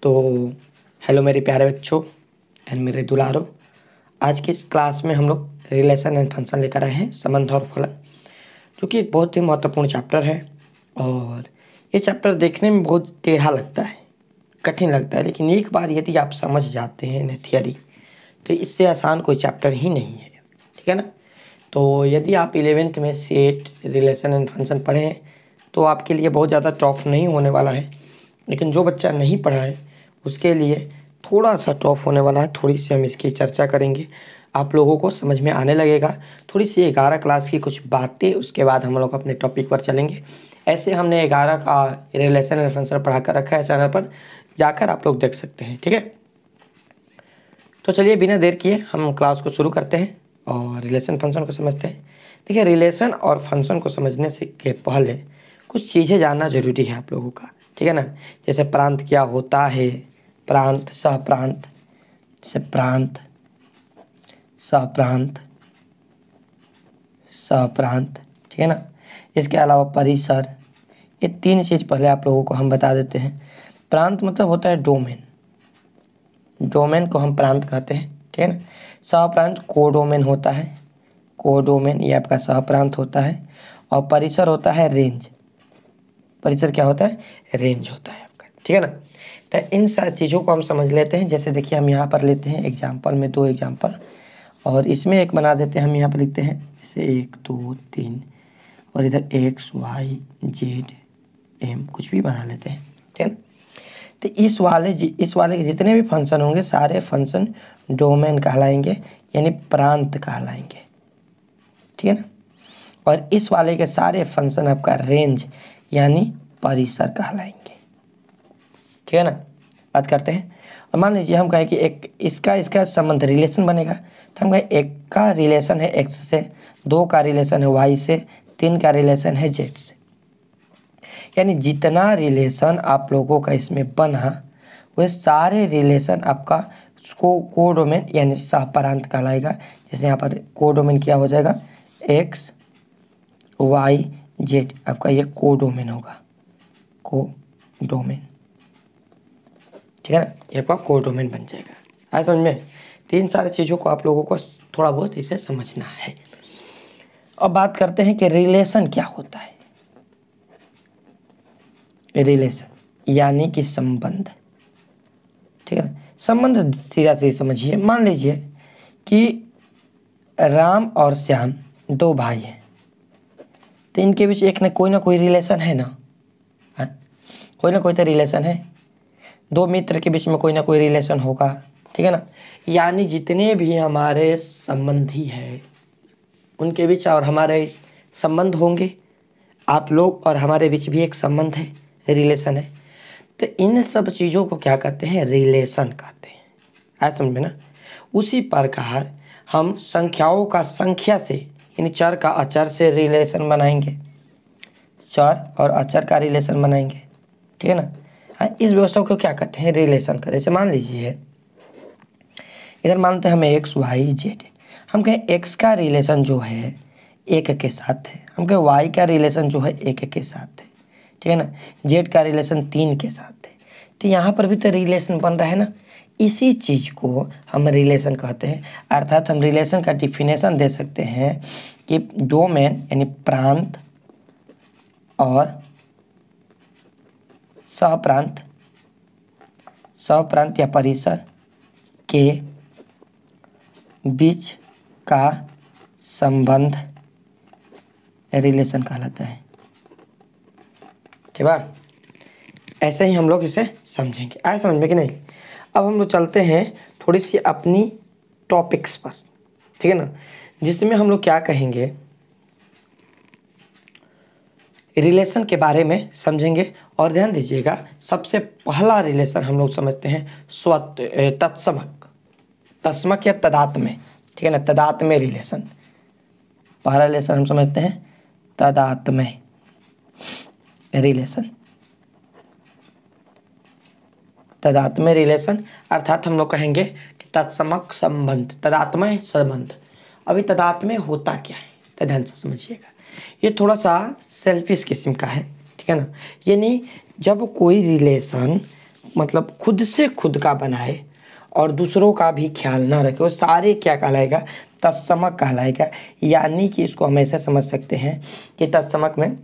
तो हेलो मेरे प्यारे बच्चों एंड मेरे दुलारो। आज की इस क्लास में हम लोग रिलेशन एंड फंक्शन लेकर आए हैं, संबंध और फलन, जो कि एक बहुत ही महत्वपूर्ण चैप्टर है। और ये चैप्टर देखने में बहुत टेढ़ा लगता है, कठिन लगता है, लेकिन एक बार यदि आप समझ जाते हैं न थियरी, तो इससे आसान कोई चैप्टर ही नहीं है। ठीक है ना। तो यदि आप 11th में सेट रिलेशन एंड फंक्शन पढ़े हैं तो आपके लिए बहुत ज़्यादा टफ नहीं होने वाला है, लेकिन जो बच्चा नहीं पढ़ा है उसके लिए थोड़ा सा टफ होने वाला है। थोड़ी सी हम इसकी चर्चा करेंगे, आप लोगों को समझ में आने लगेगा। थोड़ी सी 11 क्लास की कुछ बातें, उसके बाद हम लोग अपने टॉपिक पर चलेंगे। ऐसे हमने 11 का रिलेशन एंड फंक्शन पढ़ा कर रखा है, चैनल पर जाकर आप लोग देख सकते हैं। ठीक है, तो चलिए बिना देर किए हम क्लास को शुरू करते हैं और रिलेशन फंक्शन को समझते हैं। देखिए, रिलेशन और फंक्शन को समझने से के पहले कुछ चीज़ें जानना जरूरी है आप लोगों का। ठीक है ना। जैसे प्रांत क्या होता है, प्रांत, सहप्रांत, जैसे प्रांत, सहप्रांत, सहप्रांत। ठीक है ना। इसके अलावा परिसर, ये तीन चीज़ पहले आप लोगों को हम बता देते हैं। प्रांत मतलब होता है डोमेन, डोमेन को हम प्रांत कहते हैं। ठीक है ना। सहप्रांत कोडोमेन होता है, कोडोमेन ये आपका सहप्रांत होता है। और परिसर होता है रेंज, परिसर क्या होता है, रेंज होता है आपका। ठीक है ना। तो इन सारी चीज़ों को हम समझ लेते हैं। जैसे देखिए, हम यहाँ पर लेते हैं एग्जाम्पल में 2 एग्जाम्पल, और इसमें एक बना देते हैं। हम यहाँ पर लिखते हैं जैसे 1 2 3, और इधर एक्स वाई जेड एम कुछ भी बना लेते हैं। ठीक है ना। तो इस वाले के जितने भी फंक्शन होंगे सारे फंक्शन डोमेन कहलाएंगे, यानी प्रांत कहलाएंगे। ठीक है ना। और इस वाले के सारे फंक्शन आपका रेंज यानी परिसर कहलाएंगे। ठीक है ना। बात करते हैं। और मान लीजिए हम कहें कि एक इसका संबंध रिलेशन बनेगा, तो हम कहें एक का रिलेशन है एक्स से, 2 का रिलेशन है वाई से, 3 का रिलेशन है जेड से। यानी जितना रिलेशन आप लोगों का इसमें बना वह सारे रिलेशन आपका कोडोमेन यानी सहप्रांत कहलाएगा। जैसे यहाँ पर कोडोमेन क्या हो जाएगा, एक्स वाई जेड, आपका ये कोडोमेन होगा, कोडोमेन। ठीक है ना, ये आपका कोडोमेन बन जाएगा। आया समझ में। तीन सारी चीज़ों को आप लोगों को थोड़ा बहुत इसे समझना है। अब बात करते हैं कि रिलेशन क्या होता है। रिलेशन यानी कि संबंध। ठीक है ना। संबंध सीधा सीधा समझिए। मान लीजिए कि राम और श्याम 2 भाई हैं, तो इनके बीच एक ना कोई रिलेशन है ना, है? कोई ना कोई तो रिलेशन है। 2 मित्र के बीच में कोई ना कोई रिलेशन होगा। ठीक है ना। यानी जितने भी हमारे संबंधी हैं उनके बीच और हमारे संबंध होंगे। आप लोग और हमारे बीच भी एक संबंध है, रिलेशन है। तो इन सब चीज़ों को क्या कहते हैं, रिलेशन कहते हैं। है समझ में ना। उसी प्रकार हम संख्याओं का संख्या से यानी चर का अचर से रिलेशन बनाएंगे, चर और अचर का रिलेशन बनाएंगे। ठीक है ना। हाँ, इस व्यवस्था को क्या कहते हैं, रिलेशन का। जैसे मान लीजिए इधर मानते हैं हमें एक्स वाई जेड, हम कहें एक्स का रिलेशन जो है 1 के साथ है, हम कहें वाई का रिलेशन जो है 1 के साथ है। ठीक है ना। जेड का रिलेशन 3 के साथ है। तो यहाँ पर भी तो रिलेशन बन रहा है ना। इसी चीज़ को हम रिलेशन कहते हैं। अर्थात हम रिलेशन का डिफिनेशन दे सकते हैं कि डोमेन यानी प्रांत और सहप्रांत या परिसर के बीच का संबंध रिलेशन कहलाता है। ठीक है। ऐसे ही हम लोग इसे समझेंगे। आए समझ में कि नहीं। अब हम लोग चलते हैं थोड़ी सी अपनी टॉपिक्स पर। ठीक है ना। जिसमें हम लोग क्या कहेंगे, रिलेशन के बारे में समझेंगे। और ध्यान दीजिएगा, सबसे पहला रिलेशन हम लोग समझते हैं तत्समक, तत्समक या तदात्म्य। ठीक है ना। तदात्म्य रिलेशन, पहला रिलेशन हम समझते हैं तदात्म्य रिलेशन। तदात्म्य रिलेशन अर्थात हम लोग कहेंगे कि तत्समक संबंध, तदात्म्य संबंध। अभी तदात्म्य होता क्या है, तो ध्यान से समझिएगा। ये थोड़ा सा सेल्फिश किस्म का है। ठीक है ना। यानी जब कोई रिलेशन मतलब खुद से खुद का बनाए और दूसरों का भी ख्याल ना रखे, वो सारे क्या कहलाएगा, तत्समक कहलाएगा। यानी कि इसको हम ऐसे समझ सकते हैं कि तत्समक में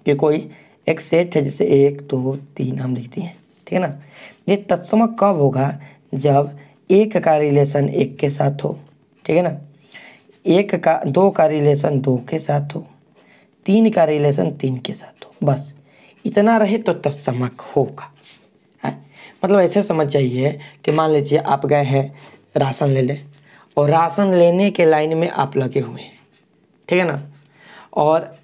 कि कोई एक सेट है, जैसे 1 2 3 हम लिखते हैं, ठीक है ना। ये तत्समक कब होगा, जब एक का रिलेशन एक के साथ हो, ठीक है ना, दो का रिलेशन दो के साथ हो, 3 का रिलेशन 3 के साथ हो, बस इतना रहे तो तत्समक होगा। है मतलब ऐसे समझ जाइए कि मान लीजिए आप गए हैं राशन ले ले, और राशन लेने के लाइन में आप लगे हुए हैं, ठीक है ना, और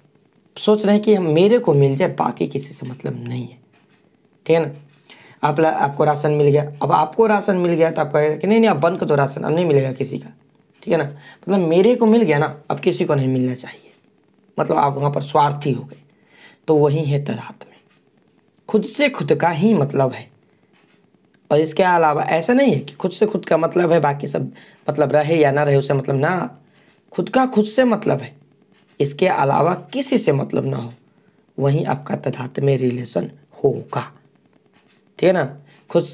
सोच रहे हैं कि मेरे को मिल जाए, बाकी किसी से मतलब नहीं है, ठीक है ना। आपको राशन मिल गया, अब आपको राशन मिल गया तो आप कहेगा कि नहीं नहीं आप बंद कर दो राशन, अब नहीं मिलेगा किसी का, ठीक है ना। मतलब मेरे को मिल गया ना, अब किसी को नहीं मिलना चाहिए, मतलब आप वहाँ पर स्वार्थी हो गए। तो वही है तदात्म में, खुद से खुद का ही मतलब है, और इसके अलावा ऐसा नहीं है कि खुद से खुद का मतलब है, बाकी सब मतलब रहे या ना रहे उससे मतलब ना, खुद का खुद से मतलब है, इसके अलावा किसी से मतलब ना हो, वहीं आपका तदात्म्य रिलेशन होगा, ठीक है ना। खुद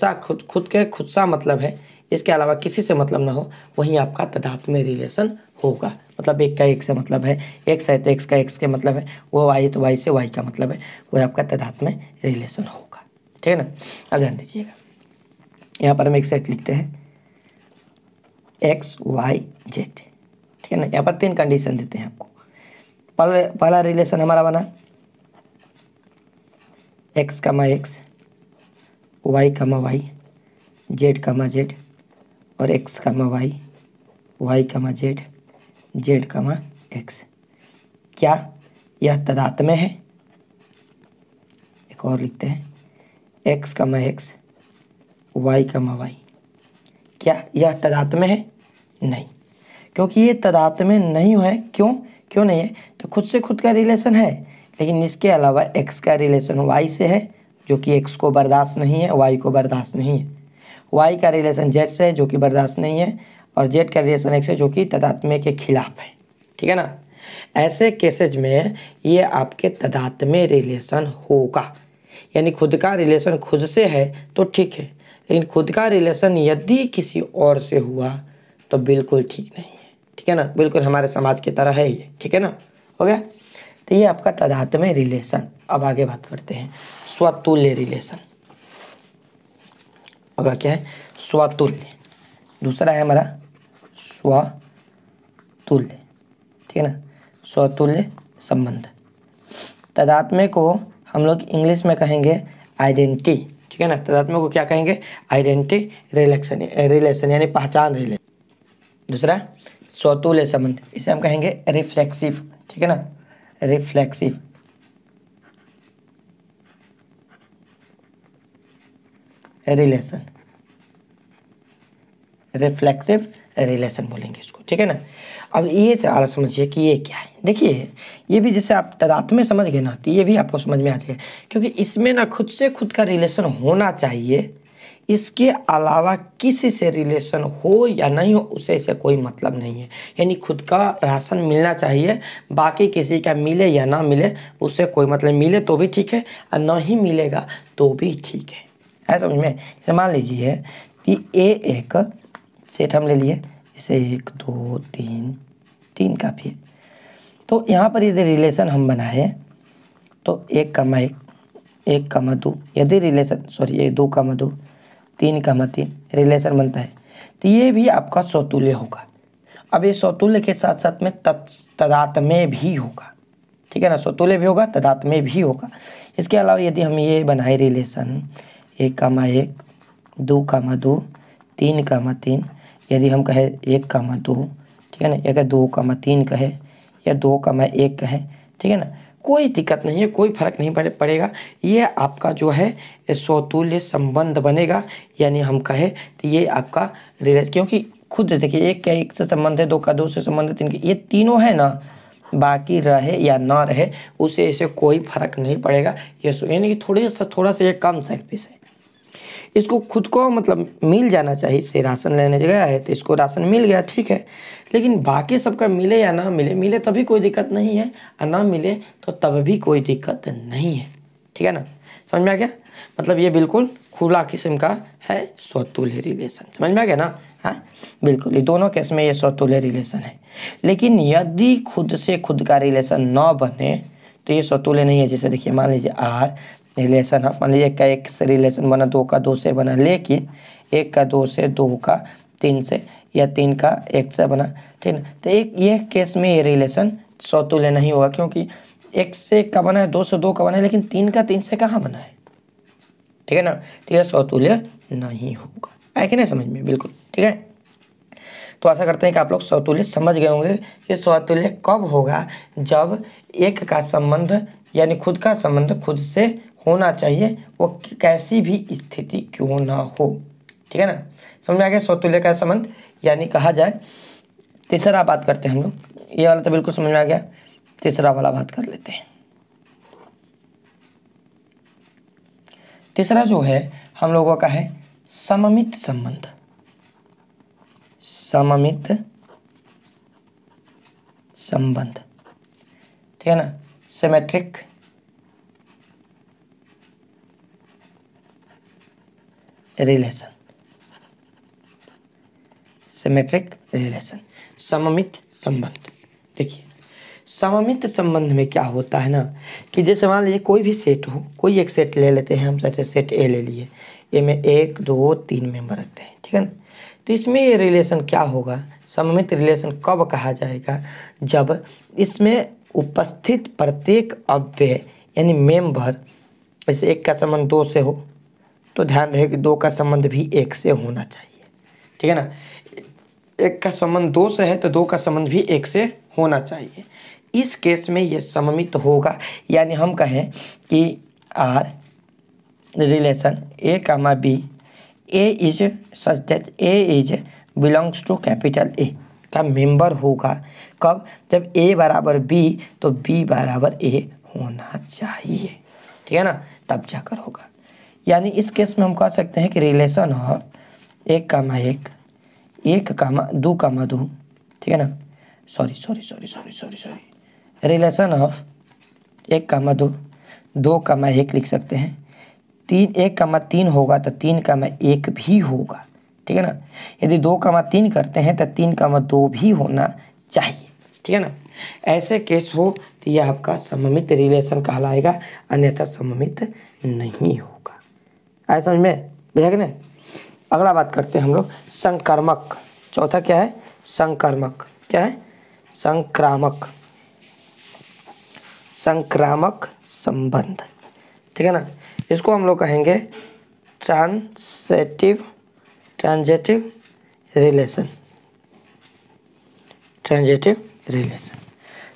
सा मतलब है, इसके अलावा किसी से मतलब ना हो, वहीं आपका तदात्म्य रिलेशन होगा। मतलब एक का एक से मतलब है, एक्स है तो एक्स का एक्स के मतलब है, वो वाई तो वाई से वाई का मतलब है, वह आपका तदात्म्य रिलेशन होगा, ठीक है ना। अब ध्यान दीजिएगा, यहाँ पर हम एक सेट लिखते हैं एक्स वाई जेड, ठीक है ना। यहाँ पर 3 कंडीशन देते हैं आपको। पहला रिलेशन हमारा बना एक्स कमा एक्स, वाई कमा वाई, जेड कमा जेड, और एक्स कमा वाई, वाई कमा जेड, जेड कमा एक्स। क्या यह तदात्म्य है? एक और लिखते हैं एक्स कमा एक्स, वाई कमा वाई। क्या यह तदात्म्य है? नहीं, क्योंकि ये तदात्म्य नहीं है। क्यों नहीं है? तो खुद से खुद का रिलेशन है, लेकिन इसके अलावा एक्स का रिलेशन वाई से है, जो कि एक्स को बर्दाश्त नहीं है, वाई को बर्दाश्त नहीं है। वाई का रिलेशन जेड से है, जो कि बर्दाश्त नहीं है, और जेड का रिलेशन एक्स से, जो कि तदात्म्य के खिलाफ है, ठीक है ना। ऐसे केसेज में ये आपके तदात्म्य रिलेशन होगा। यानी खुद का रिलेशन खुद से है तो ठीक है, लेकिन खुद का रिलेशन यदि किसी और से हुआ तो बिल्कुल ठीक नहीं है, ठीक है ना। बिल्कुल हमारे समाज की तरह है ये, ठीक है ना। हो गया, तो ये आपका तदात्म्य रिलेशन। अब आगे बात करते हैं स्वतुल्य रिलेशन। अगर क्या है? स्वतुल्य। दूसरा है हमारा स्वतुल्य, ठीक है ना, स्वतुल्य संबंध। तदात्म्य को हम लोग इंग्लिश में कहेंगे आइडेंटिटी, ठीक है ना। तदात्म्य को क्या कहेंगे? आइडेंटिटी रिलेशन यानी पहचान रिलेशन। दूसरा स्वतुल्य संबंध, इसे हम कहेंगे रिफ्लेक्सिव, ठीक है ना, रिफ्लेक्सिव रिलेशन, रिफ्लेक्सिव रिलेशन बोलेंगे इसको, ठीक है ना। अब ये सवाल समझिए कि ये क्या है। देखिए ये भी जैसे आप तदात्म्य समझ गए ना, तो ये भी आपको समझ में आ जाएगा, क्योंकि इसमें ना खुद से खुद का रिलेशन होना चाहिए, इसके अलावा किसी से रिलेशन हो या नहीं हो उसे से कोई मतलब नहीं है। यानी खुद का राशन मिलना चाहिए, बाकी किसी का मिले या ना मिले उससे कोई मतलब, मिले तो भी ठीक है और नहीं मिलेगा तो भी ठीक है समझ में। जैसे मान लीजिए कि ए एक सेट हम ले लिए, इसे 1 2 3 काफ़ी है। तो यहाँ पर यदि रिलेशन हम बनाए तो 1 कमा 1, 1 कमा 2, यदि रिलेशन ये 2 कमा 2, 3 कमा 3 रिलेशन बनता है, तो ये भी आपका स्वतुल्य होगा। अब ये स्वतुल्य के साथ साथ में तदात्म्य भी होगा, ठीक है ना। स्वतुल्य भी होगा, तदात्म्य भी होगा। इसके अलावा यदि हम ये बनाए रिलेशन 1 कमा 1, 2 कमा 2, 3 कमा 3, यदि हम कहें 1 कमा 2, ठीक है ना, या 2 कमा 3 कहे या 2 कमा 1 कहे, ठीक है ना, कोई दिक्कत नहीं है, कोई फर्क नहीं पड़ेगा। ये आपका जो है स्वतुल्य संबंध बनेगा। यानी हम कहें तो ये आपका रिलेशन, क्योंकि खुद देखिए 1 का 1 से संबंध है, 2 का 2 से संबंध है, 3 के, ये तीनों है ना, बाकी रहे या ना रहे उसे ऐसे कोई फर्क नहीं पड़ेगा। ये यानी कि थोड़ा सा ये कम सेल्फिश है। इसको खुद को मतलब मिल जाना चाहिए, इससे राशन लेने गया है तो इसको राशन मिल गया, ठीक है, लेकिन बाकी सबका मिले या ना मिले, मिले तभी कोई दिक्कत नहीं है और ना मिले तो तब भी कोई दिक्कत नहीं है, ठीक है ना। समझ में आ गया? मतलब ये बिल्कुल खुला किस्म का है स्वतुल्य रिलेशन। समझ में आ गया ना? हाँ बिल्कुल, ये दोनों केस में ये स्वतुल्य रिलेशन है। लेकिन यदि खुद से खुद का रिलेशन न बने तो ये स्वतुल्य नहीं है। जैसे देखिए, मान लीजिए आर रिलेशन ऑफ, मान लीजिए एक का एक से रिलेशन बना, दो का दो से बना, लेकिन एक का दो से, दो का तीन से, या तीन का एक से बना, ठीक है। तो एक ये केस में ये रिलेशन स्वतुल्य नहीं होगा, क्योंकि एक से एक का बना है, दो से दो का बना है, लेकिन तीन का तीन से कहाँ बना है, ठीक है ना? तो यह स्वतुल्य नहीं होगा। आया कि नहीं समझ में? बिल्कुल ठीक है। तो आशा करते हैं कि आप लोग स्वतुल्य समझ गए होंगे कि स्वतुल्य कब होगा, जब एक का संबंध यानी खुद का संबंध खुद से होना चाहिए, वो कैसी भी स्थिति क्यों ना हो, ठीक है ना? समझ में आ गया स्वतुल्य का संबंध? यानी कहा जाए, तीसरा बात करते हैं हम लोग, ये वाला तो बिल्कुल समझ में आ गया, तीसरा वाला बात कर लेते हैं। तीसरा जो है हम लोगों का है सममित संबंध। सममित संबंध, ठीक है ना? सिमेट्रिक रिलेशन, सिमेट्रिक रिलेशन, सममित संबंध। देखिए, सममित संबंध में क्या होता है ना, कि जैसे मान लीजिए कोई भी सेट हो, कोई एक सेट ले लेते हैं हम, सेट ए ले लिए, ए में 1 2 3 मेंबर रखते हैं, ठीक है ना? तो इसमें ये रिलेशन क्या होगा, सममित रिलेशन कब कहा जाएगा, जब इसमें उपस्थित प्रत्येक अव्यय यानी मेंबर, जैसे एक का संबंध 2 से हो तो ध्यान रहे कि 2 का संबंध भी 1 से होना चाहिए, ठीक है ना? एक का संबंध 2 से है तो 2 का संबंध भी 1 से होना चाहिए। इस केस में ये सममित होगा, यानी हम कहें कि R relation A comma B, A is such that A is belongs to capital A का मेंबर होगा। कब? जब ए बराबर बी तो बी बराबर ए होना चाहिए, ठीक है ना? तब जाकर होगा। यानी इस केस में हम कह सकते हैं कि रिलेशन ऑफ 1 कामा 1, 1 कामा 2 कामा 2, ठीक है ना? सॉरी, रिलेशन ऑफ 1 कामा 2, 2 कामा 1 लिख सकते हैं। 1 कामा 3 होगा तो 3 कामा 1 भी होगा, ठीक है ना? यदि 2 कामा 3 करते हैं तो 3 कामा 2 भी होना चाहिए, ठीक है ना? ऐसे केस हो तो यह आपका सममित रिलेशन कहलाएगा, अन्यथा सममित नहीं होगा। आया समझ में? बुझा कि नहीं? अगला बात करते हैं हम लोग संक्रामक। चौथा क्या है? संक्रामक। क्या है? संक्रामक, संक्रामक संबंध, ठीक है ना? इसको हम लोग कहेंगे ट्रांजिटिव रिलेशन, ट्रांजिटिव रिलेशन।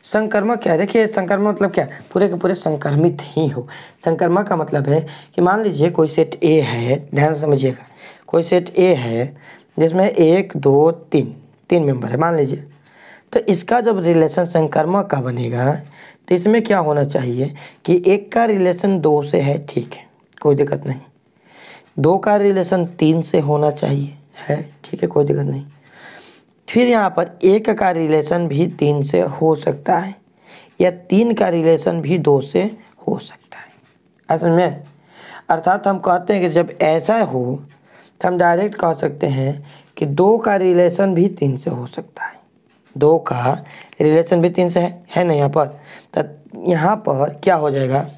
संक्रमक क्या है? देखिए, संक्रमक मतलब क्या? पूरे के पूरे संक्रमित ही हो। संक्रमक का मतलब है कि मान लीजिए कोई सेट ए है, ध्यान से समझिएगा, कोई सेट ए है जिसमें 1 2 3 मेंबर है मान लीजिए, तो इसका जब रिलेशन संक्रमक का बनेगा तो इसमें क्या होना चाहिए कि 1 का रिलेशन 2 से है, ठीक है, कोई दिक्कत नहीं। 2 का रिलेशन 3 से होना चाहिए, है, ठीक है, कोई दिक्कत नहीं। फिर यहाँ पर 1 का रिलेशन भी 3 से हो सकता है, या 3 का रिलेशन भी 2 से हो सकता है। असल में अर्थात हम कहते हैं कि जब ऐसा हो तो हम डायरेक्ट कह सकते हैं कि 2 का रिलेशन भी 3 से हो सकता है। 2 का रिलेशन भी 3 से है ना यहाँ पर। तो यहाँ पर क्या हो जाएगा,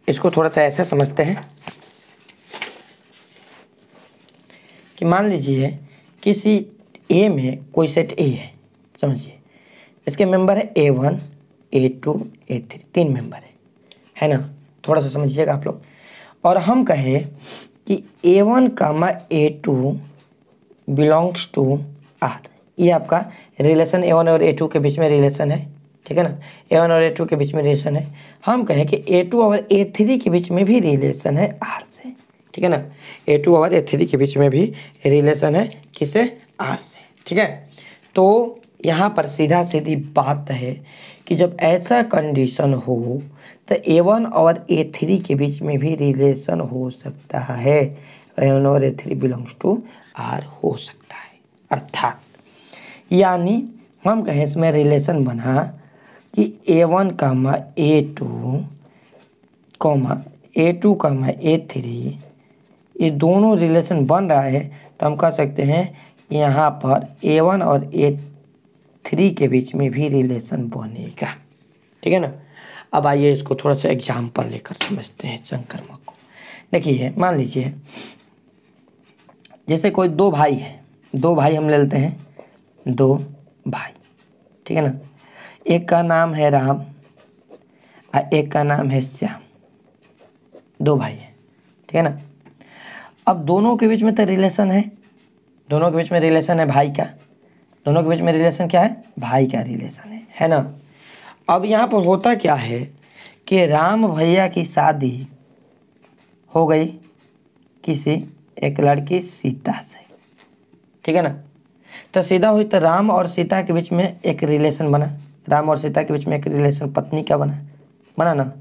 इसको थोड़ा सा ऐसे समझते हैं कि मान लीजिए किसी ए में कोई सेट ए है, समझिए, इसके मेंबर है A1 A2 A3, 3 मेंबर है ना? थोड़ा सा समझिएगा आप लोग। और हम कहें कि A1 comma A2 belongs to R, ये आपका रिलेशन A1 और A2 के बीच में रिलेशन है, ठीक है ना? A1 और A2 के बीच में रिलेशन है। हम कहें कि A2 और A3 के बीच में भी रिलेशन है आर से, ठीक है ना? A2 और A3 के बीच में भी रिलेशन है, किसे? आर से, ठीक है? तो यहाँ पर सीधा सीधी बात है कि जब ऐसा कंडीशन हो तो A1 और A3 के बीच में भी रिलेशन हो सकता है, A1 और A3 बिलोंग्स टू आर हो सकता है। अर्थात यानी हम कहें इसमें रिलेशन बना कि A1 कामा A2 कामा A2 कामा A3 ये दोनों रिलेशन बन रहा है तो हम कह सकते हैं यहाँ पर A1 और A3 के बीच में भी रिलेशन बनेगा। ठीक है ना। अब आइए इसको थोड़ा सा एग्जाम्पल लेकर समझते हैं संकर्मक को। देखिए मान लीजिए जैसे कोई दो भाई है, दो भाई हम ले लेते हैं, दो भाई। ठीक है ना। एक का नाम है राम और एक का नाम है श्याम, दो भाई है। ठीक है ना। अब दोनों के बीच में तो रिलेशन है, दोनों के बीच में रिलेशन है भाई का, दोनों के बीच में रिलेशन क्या है, भाई का रिलेशन है ना। अब यहाँ पर होता क्या है कि राम भैया की शादी हो गई किसी एक लड़की सीता से। ठीक है ना। तो सीधा हुई तो राम और सीता के बीच में एक रिलेशन बना, राम और सीता के बीच में एक रिलेशन पत्नी का बना ना।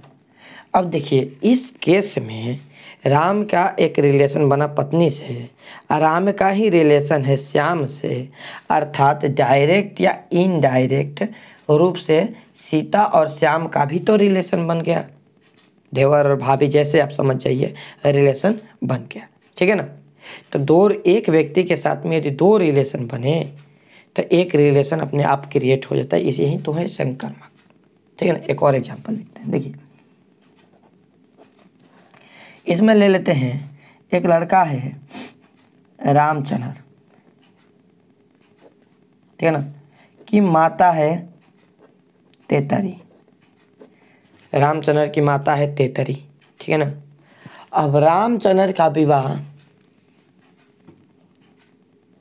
अब देखिए इस केस में राम का एक रिलेशन बना पत्नी से और राम का ही रिलेशन है श्याम से, अर्थात डायरेक्ट या इनडायरेक्ट रूप से सीता और श्याम का भी तो रिलेशन बन गया, देवर और भाभी जैसे आप समझ जाइए रिलेशन बन गया। ठीक है ना। तो एक व्यक्ति के साथ में यदि दो रिलेशन बने तो एक रिलेशन अपने आप क्रिएट हो जाता है, इसे ही तो है संकर्मक। ठीक है ना। एक और एग्जांपल लिखते हैं। देखिए इसमें ले लेते हैं एक लड़का है रामचंद्र, ठीक है ना, की माता है तेतरी, रामचंद्र की माता है तेतरी। ठीक है ना। अब रामचंद्र का विवाह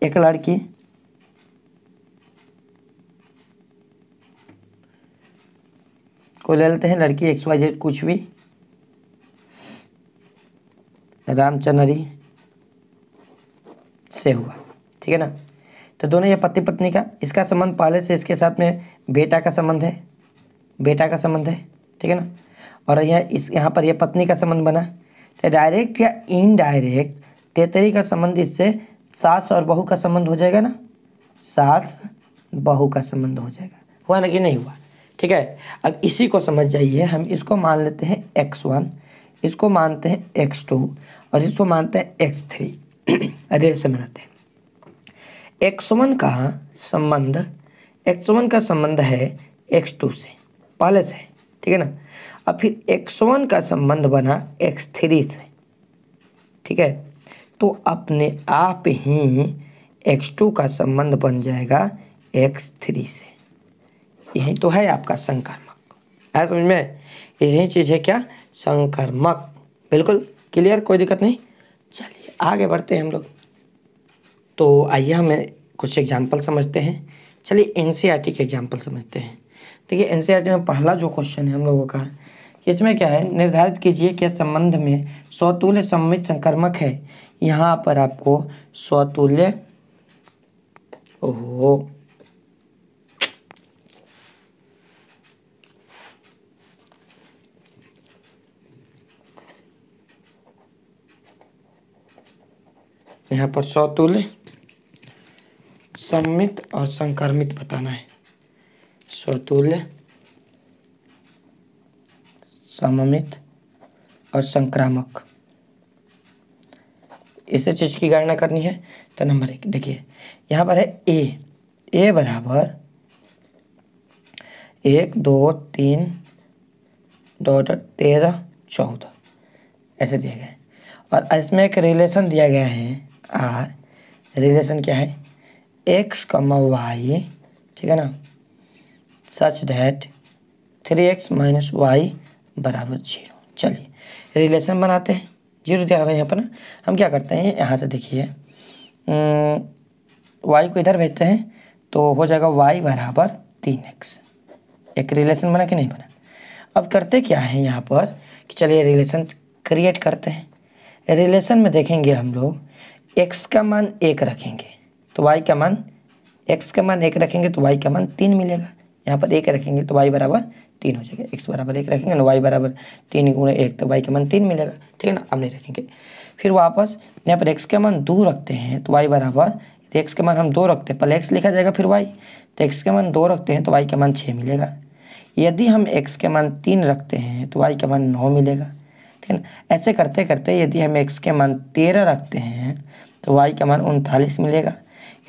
एक लड़की को ले लेते हैं, लड़की XYZ कुछ भी, रामचंद्री से हुआ। ठीक है ना। तो दोनों ये पति पत्नी का, इसका संबंध पहले से इसके साथ में बेटा का संबंध है, बेटा का संबंध है। ठीक है ना। और यहाँ पर ये पत्नी का संबंध बना, तो डायरेक्ट या इनडायरेक्ट तेतरी का संबंध इससे सास और बहू का संबंध हो जाएगा ना, सास बहू का संबंध हो जाएगा। हुआ ना कि नहीं हुआ। ठीक है। अब इसी को समझ जाइए, हम इसको मान लेते हैं X1, इसको मानते हैं X2 और इसको मानते हैं X3। रिलेशन बनाते हैं। X1 का संबंध है X2 से पहले से। ठीक है ना। अब फिर X1 का संबंध बना X3 से। ठीक है। तो अपने आप ही X2 का संबंध बन जाएगा X3 से। यही तो है आपका संकर्मक। आया समझ में। यही चीज़ है क्या, संकर्मक। बिल्कुल क्लियर, कोई दिक्कत नहीं। चलिए आगे बढ़ते हैं हम लोग। तो आइए हमें कुछ एग्जाम्पल समझते हैं। चलिए NCERT के एग्जाम्पल समझते हैं। देखिए NCERT में पहला जो क्वेश्चन है हम लोगों का कि इसमें क्या है, निर्धारित कीजिए कि संबंध में स्वतुल्य सममित संकर्मक है। यहाँ पर आपको स्वतुल्य यहाँ पर स्वतुल्य सममित और संकर्मित बताना है। स्वतुल्य सममित और संक्रामक, इसे चीज़ की गणना करनी है। तो नंबर 1 देखिए यहाँ पर है ए बराबर 1 2 3 13 14 ऐसे दिया गया है। और इसमें एक रिलेशन दिया गया है आर, रिलेशन क्या है, x, y। ठीक है ना, सच डैट 3x - y बराबर 0। चलिए रिलेशन बनाते हैं। 0 दिया गया यहाँ पर ना, हम क्या करते हैं यहाँ से देखिए y को इधर भेजते हैं तो हो जाएगा y बराबर 3x। एक रिलेशन बना कि नहीं बना। अब करते क्या है यहाँ पर कि चलिए रिलेशन क्रिएट करते हैं। रिलेशन में देखेंगे हम लोग x का मान 1 रखेंगे तो y का मान, x का मान 1 रखेंगे तो y का मान 3 मिलेगा। यहाँ पर 1 रखेंगे तो y बराबर 3 हो जाएगा। x बराबर 1 रखेंगे ना, y बराबर 3 × 1 तो y का मान 3 मिलेगा। ठीक है ना। अब नहीं रखेंगे, फिर वापस यहाँ पर x का मान 2 रखते हैं तो y बराबर, तो x का मान हम 2 रखते हैं, पहले x लिखा जाएगा फिर y, तो x का मान 2 रखते हैं तो y का मान 6 मिलेगा। यदि हम x के मान 3 रखते हैं तो y का मान 9 मिलेगा। ठीक है ना। ऐसे करते करते यदि हम x के मान 13 रखते हैं तो y का मान 39 मिलेगा।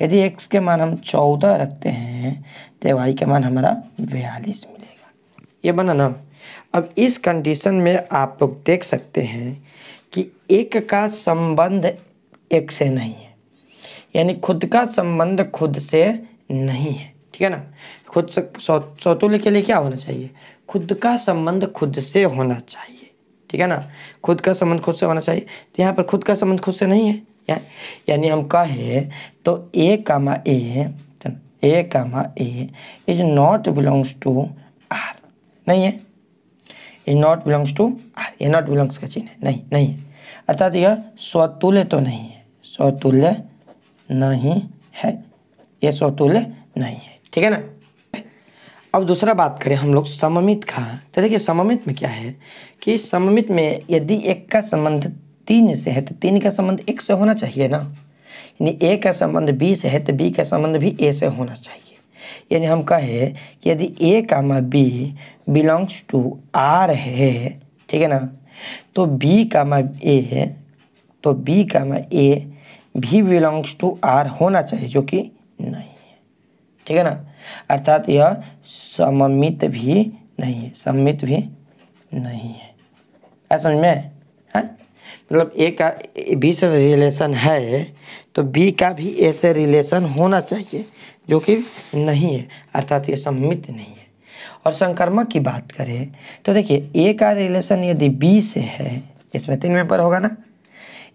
यदि x के मान हम 14 रखते हैं तो y का मान हमारा 42 मिलेगा। ये बना ना। अब इस कंडीशन में आप लोग देख सकते हैं कि एक का संबंध एक से नहीं है, यानी खुद का संबंध खुद से नहीं है, ठीक है ना। खुद से सौतुल्य के लिए क्या होना चाहिए, खुद का संबंध खुद से होना चाहिए, ठीक है ना। खुद का संबंध खुद से होना चाहिए, तो यहाँ पर खुद का संबंध खुद से नहीं है, यानी हम कहे तो A comma A is not belongs to R, नहीं है, is not belongs to R, ये नॉट बिलोंग्स का चिन्ह है, नहीं है, अर्थात यह स्वतुल्य तो नहीं है, स्वतुल्य नहीं है, ये स्वतुल्य नहीं है, ठीक है ना। अब दूसरा बात करें हम लोग सममित का, तो देखिए सममित में क्या है कि सममित में यदि एक का संबंध 3 से है तो 3 का संबंध 1 से होना चाहिए ना, यानी ए का संबंध बी से है तो बी का संबंध भी ए से होना चाहिए। यानी हम कहे कि यदि ए comma B belongs to R है, ठीक है ना, तो बी कामा ए भी बिलोंग्स टू आर होना चाहिए, जो कि नहीं है, ठीक है ना। अर्थात यह सममित भी नहीं है, सममित भी नहीं है, ऐसा समझ में है। मतलब ए का बी से रिलेशन है तो बी का भी ए से रिलेशन होना चाहिए, जो कि नहीं है, अर्थात ये सममित नहीं है। और संकर्मक की बात करें तो देखिए ए का रिलेशन यदि बी से है, इसमें 3 मेंबर होगा ना,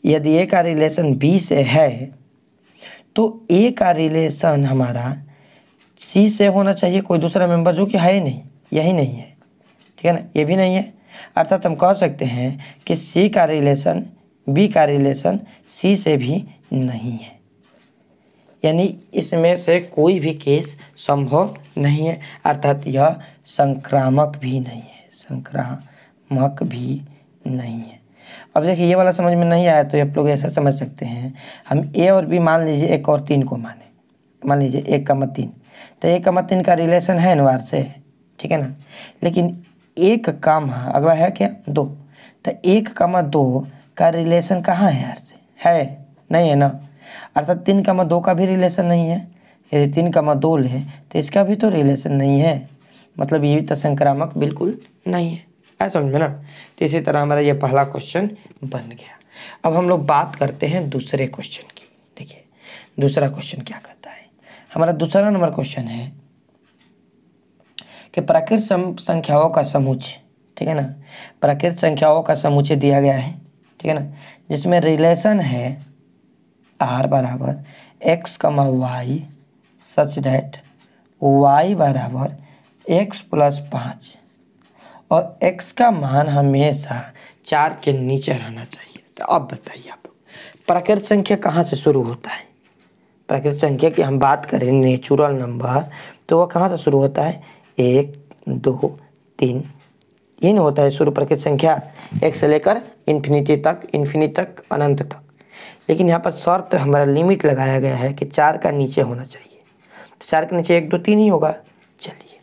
यदि ए का रिलेशन बी से है तो ए का रिलेशन हमारा सी से होना चाहिए, कोई दूसरा मेंबर, जो कि है नहीं, यही नहीं है, ठीक है ना, ये भी नहीं है। अर्थात हम कह सकते हैं कि सी का रिलेशन बी का रिलेशन सी से भी नहीं है, यानी इसमें से कोई भी केस संभव नहीं है, अर्थात यह संक्रामक भी नहीं है, संक्रामक भी नहीं है। अब देखिए ये वाला समझ में नहीं आया तो आप लोग ऐसा समझ सकते हैं, हम ए और बी मान लीजिए 1 और 3 को माने, मान लीजिए 1,3, तो 1,3 का रिलेशन है अनिवार्य से, ठीक है ना, लेकिन 1, अगला है क्या 2, तो 1,2 का रिलेशन कहाँ है यार से, है नहीं है ना, अर्थात 3,2 का भी रिलेशन नहीं है। यदि 3,2 ले तो इसका भी तो रिलेशन नहीं है, मतलब ये भी तो संक्रामक बिल्कुल नहीं है, ऐसा समझ में ना। तो इसी तरह हमारा ये पहला क्वेश्चन बन गया। अब हम लोग बात करते हैं दूसरे क्वेश्चन की। देखिए दूसरा क्वेश्चन क्या कहता है, हमारा दूसरा नंबर क्वेश्चन है कि प्राकृत संख्याओं का समुच्चय, ठीक है ना, प्राकृत संख्याओं का समुच्चय दिया गया है, ठीक है ना, जिसमें रिलेशन है r बराबर x, y such that y बराबर x + 5 और x का मान हमेशा 4 के नीचे रहना चाहिए। तो अब बताइए आप, प्राकृत संख्या कहाँ से शुरू होता है, प्राकृत संख्या की हम बात करें नेचुरल नंबर तो वह कहाँ से शुरू होता है, 1, 2, 3, ये नहीं होता है शुरू प्राकृत संख्या, 1 से लेकर इन्फिनिटी तक, अनंत तक। लेकिन यहाँ पर शर्त हमारा लिमिट लगाया गया है कि 4 का नीचे होना चाहिए, तो 4 के नीचे 1, 2, 3 ही होगा। चलिए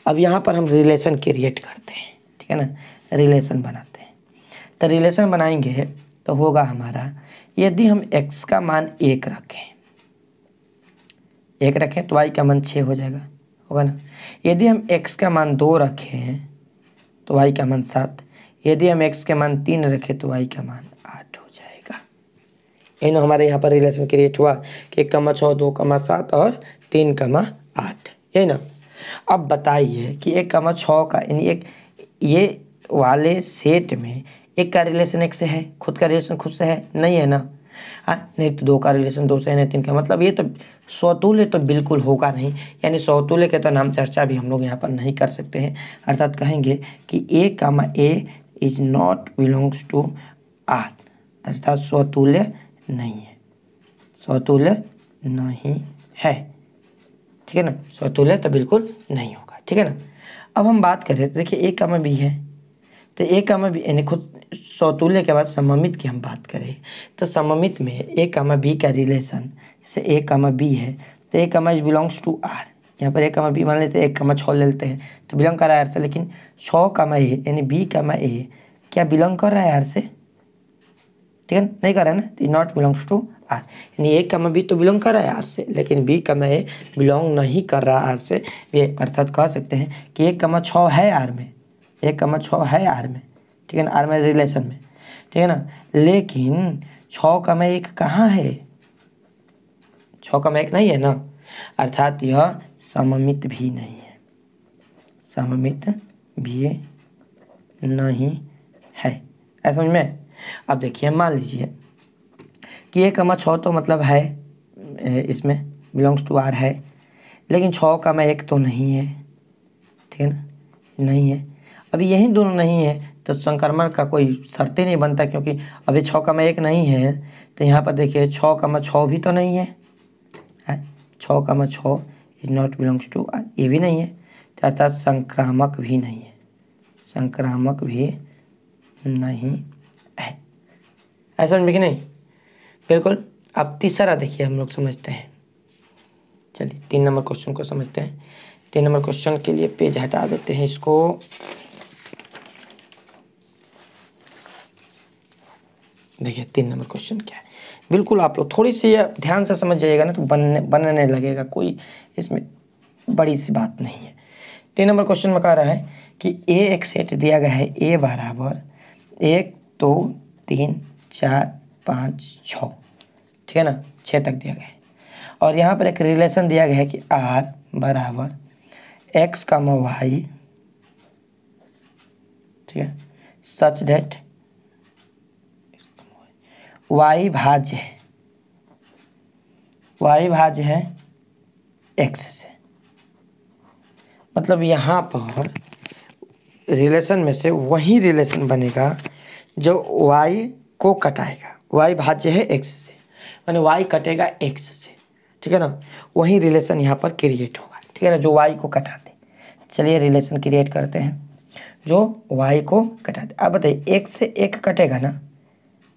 अब यहाँ पर हम रिलेशन क्रिएट करते हैं, ठीक है ना, रिलेशन बनाते हैं। तो रिलेशन बनाएंगे तो होगा हमारा, यदि हम x का मान 1 रखें तो y का मान 6 हो जाएगा, होगा ना। यदि हम x का मान 2 रखें तो y का मान 7, यदि हम x के मान 3 रखें तो y का मान 8 हो जाएगा। यही ना हमारे यहाँ पर रिलेशन क्रिएट हुआ कि 1,6, 2,7 और 3,8, यही ना। अब बताइए कि 1,6 का यानी एक ये वाले सेट में 1 का रिलेशन 1 से है, खुद का रिलेशन खुद से है नहीं है ना, हाँ, नहीं तो 2 का रिलेशन 2 से है, नहीं 3 का, मतलब ये तो स्वतुल्य तो बिल्कुल होगा नहीं, यानी स्वतुल्य के तो नाम चर्चा भी हम लोग यहाँ पर नहीं कर सकते हैं। अर्थात कहेंगे कि a, is not belongs to R, अर्थात स्वतुल्य नहीं है, स्वतुल्य नहीं है, ठीक है ना, स्वतुल्य तो बिल्कुल नहीं होगा, ठीक है ना। अब हम बात करें तो देखिए a, b है, तो a, b यानी खुद स्वतुल्य के बाद सममित की हम बात करें तो सममित में a, b का रिलेशन, जैसे a, b है तो a, बिलोंग्स टू r, यहाँ पर a, b मान लेते हैं, 1,6 ले लेते हैं तो बिलोंग कर रहा है r से, लेकिन 6, a यानी b, a क्या बिलोंग कर रहा है आर से? ठीक है, नहीं कर रहा है ना, is not belongs to R. यानी ए कमा बी तो बिलोंग कर रहा है आर से, लेकिन बी कमा ए बिलोंग नहीं कर रहा आर से। ये अर्थात कह सकते हैं कि 1,6 है आर में, 1,6 है आर में, ठीक है ना, आर में रिलेशन में, ठीक है ना। लेकिन 6,1 कहाँ है? 6,1 नहीं है ना, अर्थात यह सममित भी नहीं है, सममित भी नहीं है। ऐसा समझ में? अब देखिए, मान लीजिए कि 1,6 तो मतलब है, इसमें बिलोंग्स टू आर है, लेकिन 6,1 तो नहीं है, ठीक है ना, नहीं है। अभी यही दोनों नहीं है तो संक्रमण का कोई शर्त ही नहीं बनता, क्योंकि अभी 6,1 नहीं है तो यहाँ पर देखिए 6,6 भी तो नहीं है, 6,6 is not belongs to R, ये भी नहीं है, तो अर्थात संक्रामक भी नहीं है, संक्रामक भी नहीं है। ऐसा समझ में कि नहीं? बिल्कुल। अब तीसरा देखिए हम लोग समझते हैं। चलिए 3 नंबर क्वेश्चन को समझते हैं। 3 नंबर क्वेश्चन के लिए पेज हटा देते हैं इसको। देखिए 3 नंबर क्वेश्चन क्या है, बिल्कुल आप लोग थोड़ी सी ध्यान से समझ जाइएगा ना तो बनने लगेगा, कोई इसमें बड़ी सी बात नहीं है। 3 नंबर क्वेश्चन में कह रहा है कि ए एक सेट दिया गया है, ए बराबर 1 2 3 4 5 6, ठीक है ना, 6 तक दिया गया है। और यहाँ पर एक रिलेशन दिया गया है कि आर बराबर एक्स कमा वाई, ठीक है, सच डेट वाई भाज्य है, वाई भाज्य है एक्स से। मतलब यहाँ पर रिलेशन में से वही रिलेशन बनेगा जो वाई को कटाएगा, वाई भाज्य है एक्स से, माने वाई कटेगा एक्स से, ठीक है ना, वही रिलेशन यहाँ पर क्रिएट होगा, ठीक है ना, जो वाई को कटा दे। चलिए रिलेशन क्रिएट करते हैं जो वाई को कटा दे। अब बताइए, एक से एक कटेगा ना,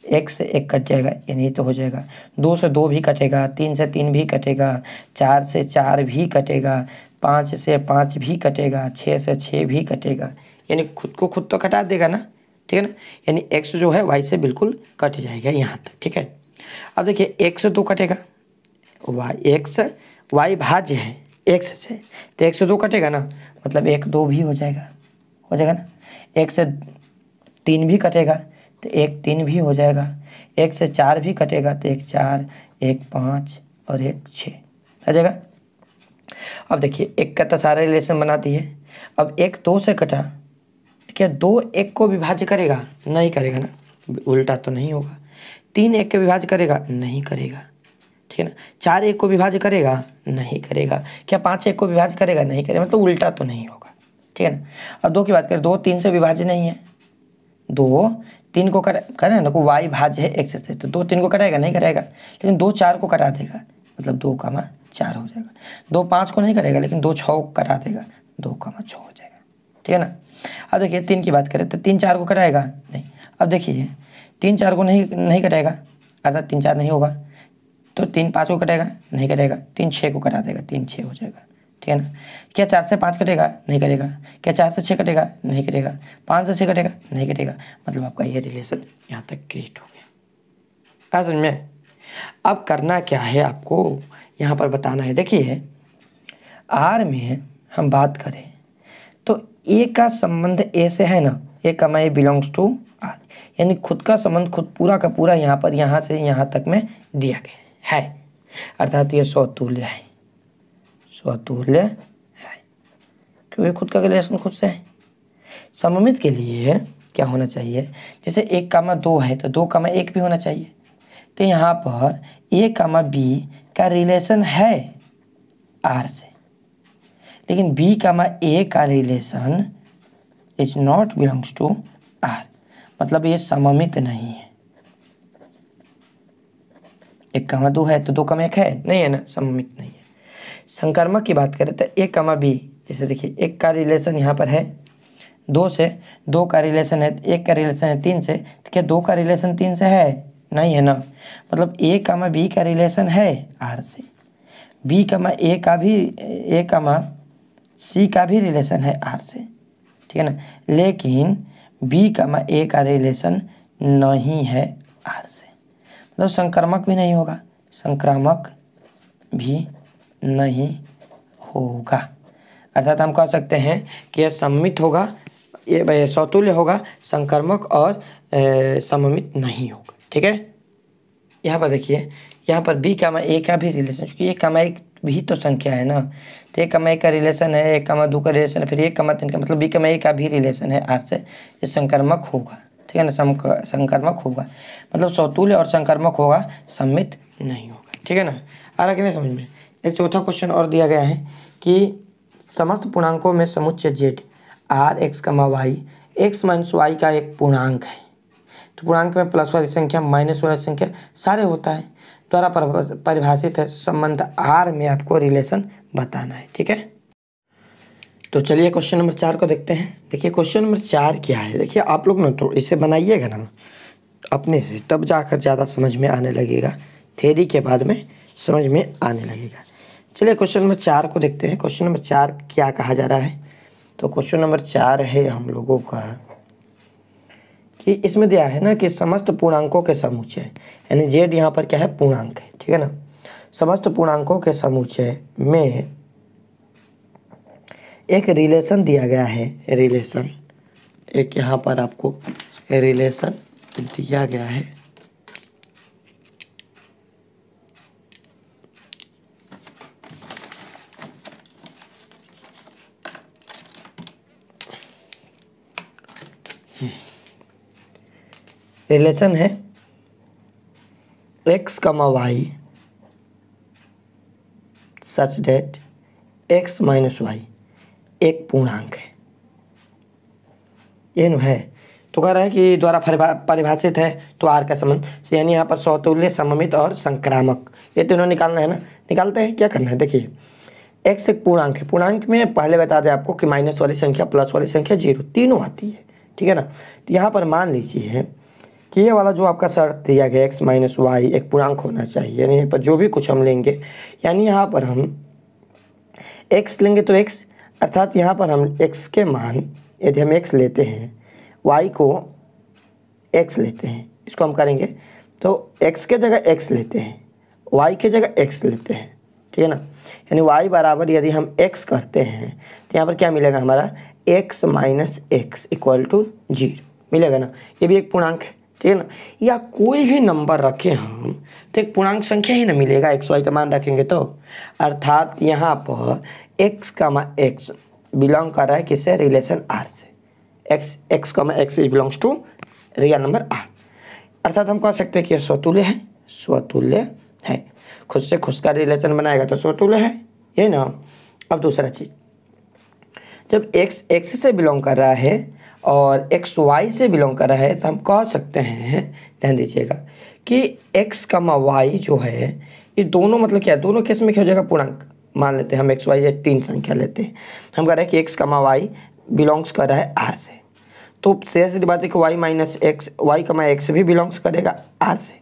एक से एक कट जाएगा, यानी तो हो जाएगा 2 से 2 भी कटेगा, 3 से 3 भी कटेगा, 4 से 4 भी कटेगा, 5 से 5 भी कटेगा, 6 से 6 भी कटेगा, यानी खुद को खुद तो कटा देगा ना, ठीक है ना। यानी एक्स जो है वाई से बिल्कुल कट जाएगा यहाँ तक, ठीक है। अब देखिए 1 से 2 कटेगा, वाई एक्स वाई भाज्य है एक्स से, तो 1 से 2 कटेगा ना, मतलब 1 2 भी हो जाएगा ना। 1 से 3 भी कटेगा तो 1 3 भी हो जाएगा, 1 से 4 भी कटेगा तो 1 4 1 5 और 1 6 आ जाएगा। अब देखिए 1 का तो सारा रिलेशन बना दिए। अब 1 2 से कटा, क्या 2 1 को विभाज्य करेगा? नहीं करेगा ना, उल्टा तो नहीं होगा। 3 1 के विभाज्य करेगा? नहीं करेगा, ठीक है ना। 4 1 को विभाज्य करेगा? नहीं करेगा। क्या 5 1 को विभाज्य करेगा? नहीं करेगा, मतलब उल्टा तो नहीं होगा, ठीक है ना। अब 2 की बात करें, 2 3 से विभाज्य नहीं है, 2 3 को करें ना, को वाई भाज्य है एक्स से, तो 2 3 को कटाएगा? नहीं करेगा, लेकिन 2 4 को कटा देगा, मतलब 2 4 हो जाएगा। 2 5 को नहीं करेगा, लेकिन 2 6 को कटा देगा, 2 6 हो जाएगा, ठीक है ना। अब देखिए 3 की बात करें तो 3 4 को कटाएगा? नहीं। अब देखिए 3 4 को नहीं कटाएगा, अर्थात 3 4 नहीं होगा, तो 3 5 को कटेगा? नहीं कटेगा। 3 6 को कटा देगा, 3 6 हो जाएगा, ठीक है ना। क्या 4 से 5 कटेगा? नहीं कटेगा। क्या 4 से 6 कटेगा? नहीं कटेगा। 5 से 6 कटेगा? नहीं कटेगा। मतलब आपका ये रिलेशन यहाँ तक क्रिएट हो गया। समझ में? अब करना क्या है, आपको यहाँ पर बताना है। देखिए आर में हम बात करें तो ए का संबंध ए से है ना, ए कमा ए बिलोंग्स टू आर, यानी खुद का संबंध खुद पूरा का पूरा यहाँ पर यहाँ से यहाँ तक में दिया गया है, अर्थात ये स्वतुल्य है, स्वतुल्य है, क्योंकि खुद का रिलेशन खुद से है। सममित के लिए क्या होना चाहिए, जैसे 1,2 है तो 2,1 भी होना चाहिए। तो यहाँ पर a,b का रिलेशन है आर से, लेकिन b,a का relation is not belongs to R, मतलब ये सममित नहीं है। 1,2 है तो 2,1 है? नहीं है ना, सममित नहीं है। संकर्मक की बात करें तो a,b, जैसे देखिए 1 का रिलेशन यहाँ पर है 2 से, 2 का रिलेशन है 1 का रिलेशन है 3 से, तो क्या 2 का रिलेशन 3 से है? नहीं है ना, मतलब a,b का रिलेशन है आर से, b,a का भी a,c का भी रिलेशन है आर से, ठीक है ना, लेकिन बी कमा ए का रिलेशन नहीं है आर से, मतलब संक्रामक भी नहीं होगा, संक्रामक भी नहीं होगा। अर्थात हम कह सकते हैं कि यह सममित होगा, ये समतुल्य होगा, संक्रामक और सममित नहीं होगा। ठीक है, यहाँ पर देखिए, यहाँ पर बी कमा ए का भी रिलेशन, क्योंकि एक कमा एक भी तो संख्या है ना, तो एक कमा एक का रिलेशन है, एक कमा दो का रिलेशन है, फिर एक कमा तीन का, मतलब बी कमा ए का भी रिलेशन है आर से, ये संक्रामक होगा। ठीक है ना, संक्रामक होगा, मतलब समतुल्य और संक्रामक होगा, सममित नहीं होगा। ठीक है ना, आ रहा कि नहीं समझ में। एक चौथा क्वेश्चन और दिया गया है कि समस्त पूर्णांकों में समुच्चय Z are x comma Y x minus Y का एक पूर्णांक है, तो पूर्णांक में प्लस वाली संख्या माइनस वाली संख्या सारे होता है, द्वारा परिभाषित है संबंध आर में आपको रिलेशन बताना है। ठीक है, तो चलिए क्वेश्चन नंबर 4 को देखते हैं। देखिए क्वेश्चन नंबर 4 क्या है, देखिए आप लोग ना तो इसे बनाइएगा ना अपने से, तब जाकर ज़्यादा समझ में आने लगेगा, थ्योरी के बाद में समझ में आने लगेगा। चलिए क्वेश्चन नंबर 4 को देखते हैं। क्वेश्चन नंबर 4 क्या कहा जा रहा है, तो क्वेश्चन नंबर 4 है हम लोगों का कि इसमें दिया है ना कि समस्त पूर्णांकों के समुच्चय, यानी जेड यहाँ पर क्या है, पूर्णांक है। ठीक है ना, समस्त पूर्णांकों के समुच्चय में एक रिलेशन दिया गया है, रिलेशन एक यहाँ पर आपको रिलेशन दिया गया है, रिलेशन है एक्स कमा वाई सच डेट एक्स माइनस वाई एक पूर्णांक है, ये नु है। तो कह रहा है कि द्वारा परिभाषित है, तो आर का संबंध, यानी यहाँ पर समतुल्य, सममित और संक्रामक, ये तीनों निकालना है ना। निकालते हैं, क्या करना है, देखिए एक्स एक पूर्णांक है, पूर्णांक में पहले बता दें आपको कि माइनस वाली संख्या, प्लस वाली संख्या, जीरो तीनों आती है। ठीक है ना, तो यहाँ पर मान लीजिए कि ये वाला जो आपका शर्त दिया गया एक्स माइनस वाई एक पूर्णांक होना चाहिए, यानी यहाँ पर जो भी कुछ हम लेंगे, यानी यहाँ पर हम एक्स लेंगे तो एक्स, अर्थात यहाँ पर हम एक्स के मान, यदि हम एक्स लेते हैं, वाई को एक्स लेते हैं, इसको हम करेंगे तो एक्स के जगह एक्स लेते हैं, वाई के जगह एक्स लेते हैं। ठीक है ना, यानी वाई बराबर यदि हम एक्स करते हैं तो यहाँ पर क्या मिलेगा हमारा, x minus x equal to zero मिलेगा ना, ये भी एक पूर्णांक है। ठीक है ना, या कोई भी नंबर रखें हम तो एक पूर्णांक संख्या ही ना मिलेगा, एक्स वाई का मान रखेंगे तो, अर्थात यहाँ पर एक्स कमा एक्स बिलोंग कर रहा है किससे, रिलेशन आर से, x comma x belongs to real number R, अर्थात हम कह सकते हैं कि यह स्वतुल्य है, स्वतुल्य है, खुद से खुद का रिलेशन बनाएगा तो स्वतुल्य है, ये ना। अब दूसरा चीज़, जब एक्स एक्स से बिलोंग कर रहा है और एक्स वाई से बिलोंग कर रहा है, तो हम कह सकते हैं, ध्यान दीजिएगा कि एक्स कमा वाई जो है, ये दोनों मतलब क्या है, दोनों केस में क्या हो जाएगा, पूर्णांक मान लेते हैं हम, एक्स वाई या तीन संख्या लेते हैं, हम कह रहे हैं कि एक्स कमा वाई बिलोंग्स कर रहा है आर से, तो सीधी सीधी बात है कि y minus x, y comma x भी बिलोंग्स करेगा आर से।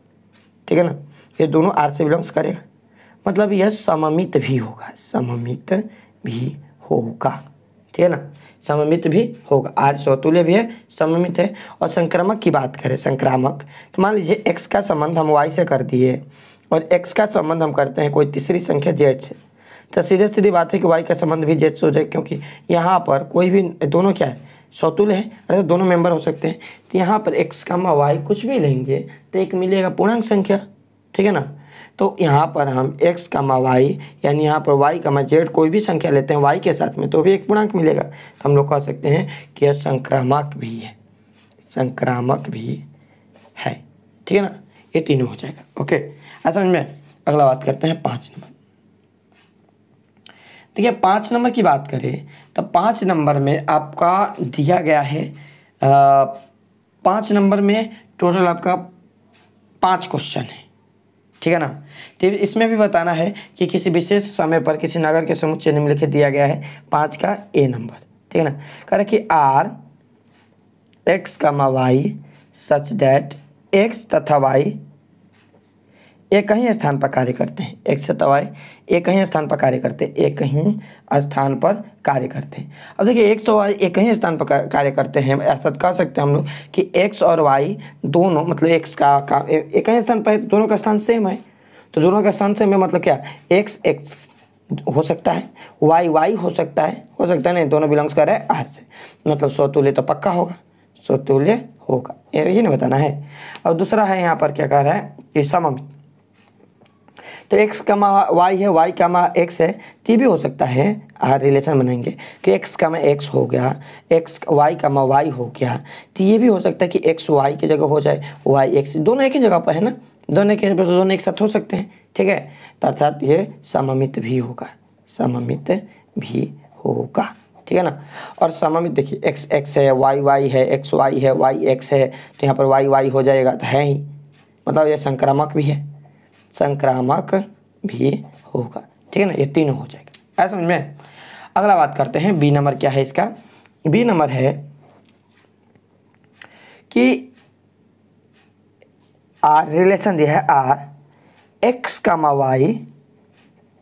ठीक है ना, ये दोनों आर से बिलोंग्स करेगा, मतलब यह सममित भी होगा, सममित भी होगा। ठीक है ना, सममित भी होगा, आर स्वतुल्य भी है, सममित है। और संक्रामक की बात करें, संक्रामक, तो मान लीजिए एक्स का संबंध हम वाई से कर दिए और एक्स का संबंध हम करते हैं कोई तीसरी संख्या जेड से, तो सीधे सीधी बात है कि वाई का संबंध भी जेड से हो जाए, क्योंकि यहाँ पर कोई भी दोनों क्या है, स्वतुल्य है, अर्थात दोनों मेंबर हो सकते हैं। तो यहाँ पर एक्स कमा वाई कुछ भी लेंगे तो एक मिलेगा पूर्णांक संख्या। ठीक है ना, तो यहाँ पर हम एक्स कमा वाई, यानी यहाँ पर वाई कमा जेड कोई भी संख्या लेते हैं वाई के साथ में, तो भी एक पूर्णांक मिलेगा, तो हम लोग कह सकते हैं कि यह संक्रामक भी है, संक्रामक भी है। ठीक है ना, ये तीनों हो जाएगा। ओके, समझ में। अगला बात करते हैं 5 नंबर। देखिए 5 नंबर की बात करें तो 5 नंबर में आपका दिया गया है 5 नंबर में टोटल आपका 5 क्वेश्चन है। ठीक है ना, तो इसमें भी बताना है कि किसी विशेष समय पर किसी नगर के समुच्चय निम्नलिखित दिया गया है 5 का ए नंबर। ठीक है ना, कह रहे कि R x comma Y such that x तथा वाई एक ही स्थान पर कार्य करते हैं, x तथा y एक ही स्थान पर कार्य करते हैं, एक ही स्थान पर कार्य करते हैं। अब देखिए x और y एक ही स्थान पर कार्य करते हैं, अर्थात कह सकते हैं हम लोग कि x और y दोनों मतलब x का एक ही स्थान पर है तो दोनों का स्थान सेम है, तो दोनों का स्थान सेम है मतलब क्या, x x हो सकता है, y y हो सकता है नहीं, दोनों बिलोंग्स कर रहे हैं r से, मतलब स्वतुल्य तो पक्का होगा, स्वतुल्य होगा, ये नहीं बताना है। और दूसरा है यहाँ पर क्या कह रहा है कि सममित, तो x कमा y है, y कमा x है, तो ये भी हो सकता है, रिलेशन बनाएंगे कि x कमा x हो गया, x y कमा y हो गया, तो ये भी हो सकता है कि x y की जगह हो जाए, y x, दोनों एक ही जगह पर है ना, दोनों एक साथ हो सकते हैं, ठीक है, तो अर्थात ये सममित भी होगा, सममित भी होगा, ठीक है ना। और सममित देखिए x x है, y y है, x y है, y x है, तो यहाँ पर y y हो जाएगा, तो है ही, मतलब ये संक्रामक भी है, संक्रामक भी होगा, ठीक है ना, ये तीनों हो जाएगा, ऐसा समझ में। अगला बात करते हैं, बी नंबर क्या है इसका, बी नंबर है कि आर रिलेशन दिया है, are x comma Y,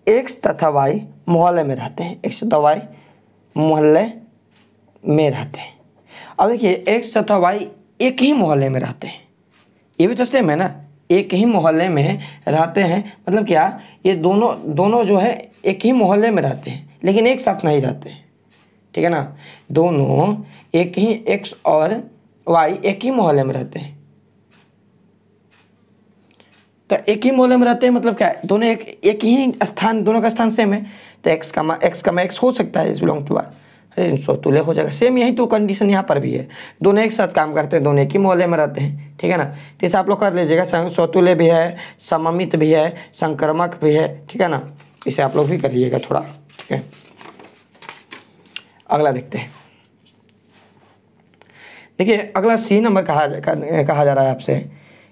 x तथा वाई मोहल्ले में रहते हैं, एक्स तथा वाई मोहल्ले में रहते हैं। अब देखिए एक्स तथा वाई एक ही मोहल्ले में रहते हैं, ये भी तो सेम है ना, एक ही मोहल्ले में रहते हैं, मतलब क्या, ये दोनों जो है एक ही मोहल्ले में रहते हैं लेकिन एक साथ नहीं रहते हैं, ठीक है ना, दोनों एक ही एक्स और वाई एक ही मोहल्ले में रहते हैं, तो एक ही मोहल्ले में रहते हैं मतलब क्या है, दोनों एक ही स्थान, दोनों का स्थान सेम है, तो एक्स कमा एक्स हो सकता है, इस बिलोंग टू आर, स्वतुल्य हो जाएगा, सेम यही तो कंडीशन यहाँ पर भी है, दोनों एक साथ काम करते हैं, दोनों एक ही मोहल्ले में रहते हैं, ठीक है ना, तो इसे आप लोग कर लीजिएगा, स्वतुल्य भी है, सममित भी है, संक्रमक भी है, ठीक है ना, इसे आप लोग भी कर लीजिएगा थोड़ा, ठीक है। अगला देखते हैं, देखिए अगला सी नंबर कहा जा रहा है आपसे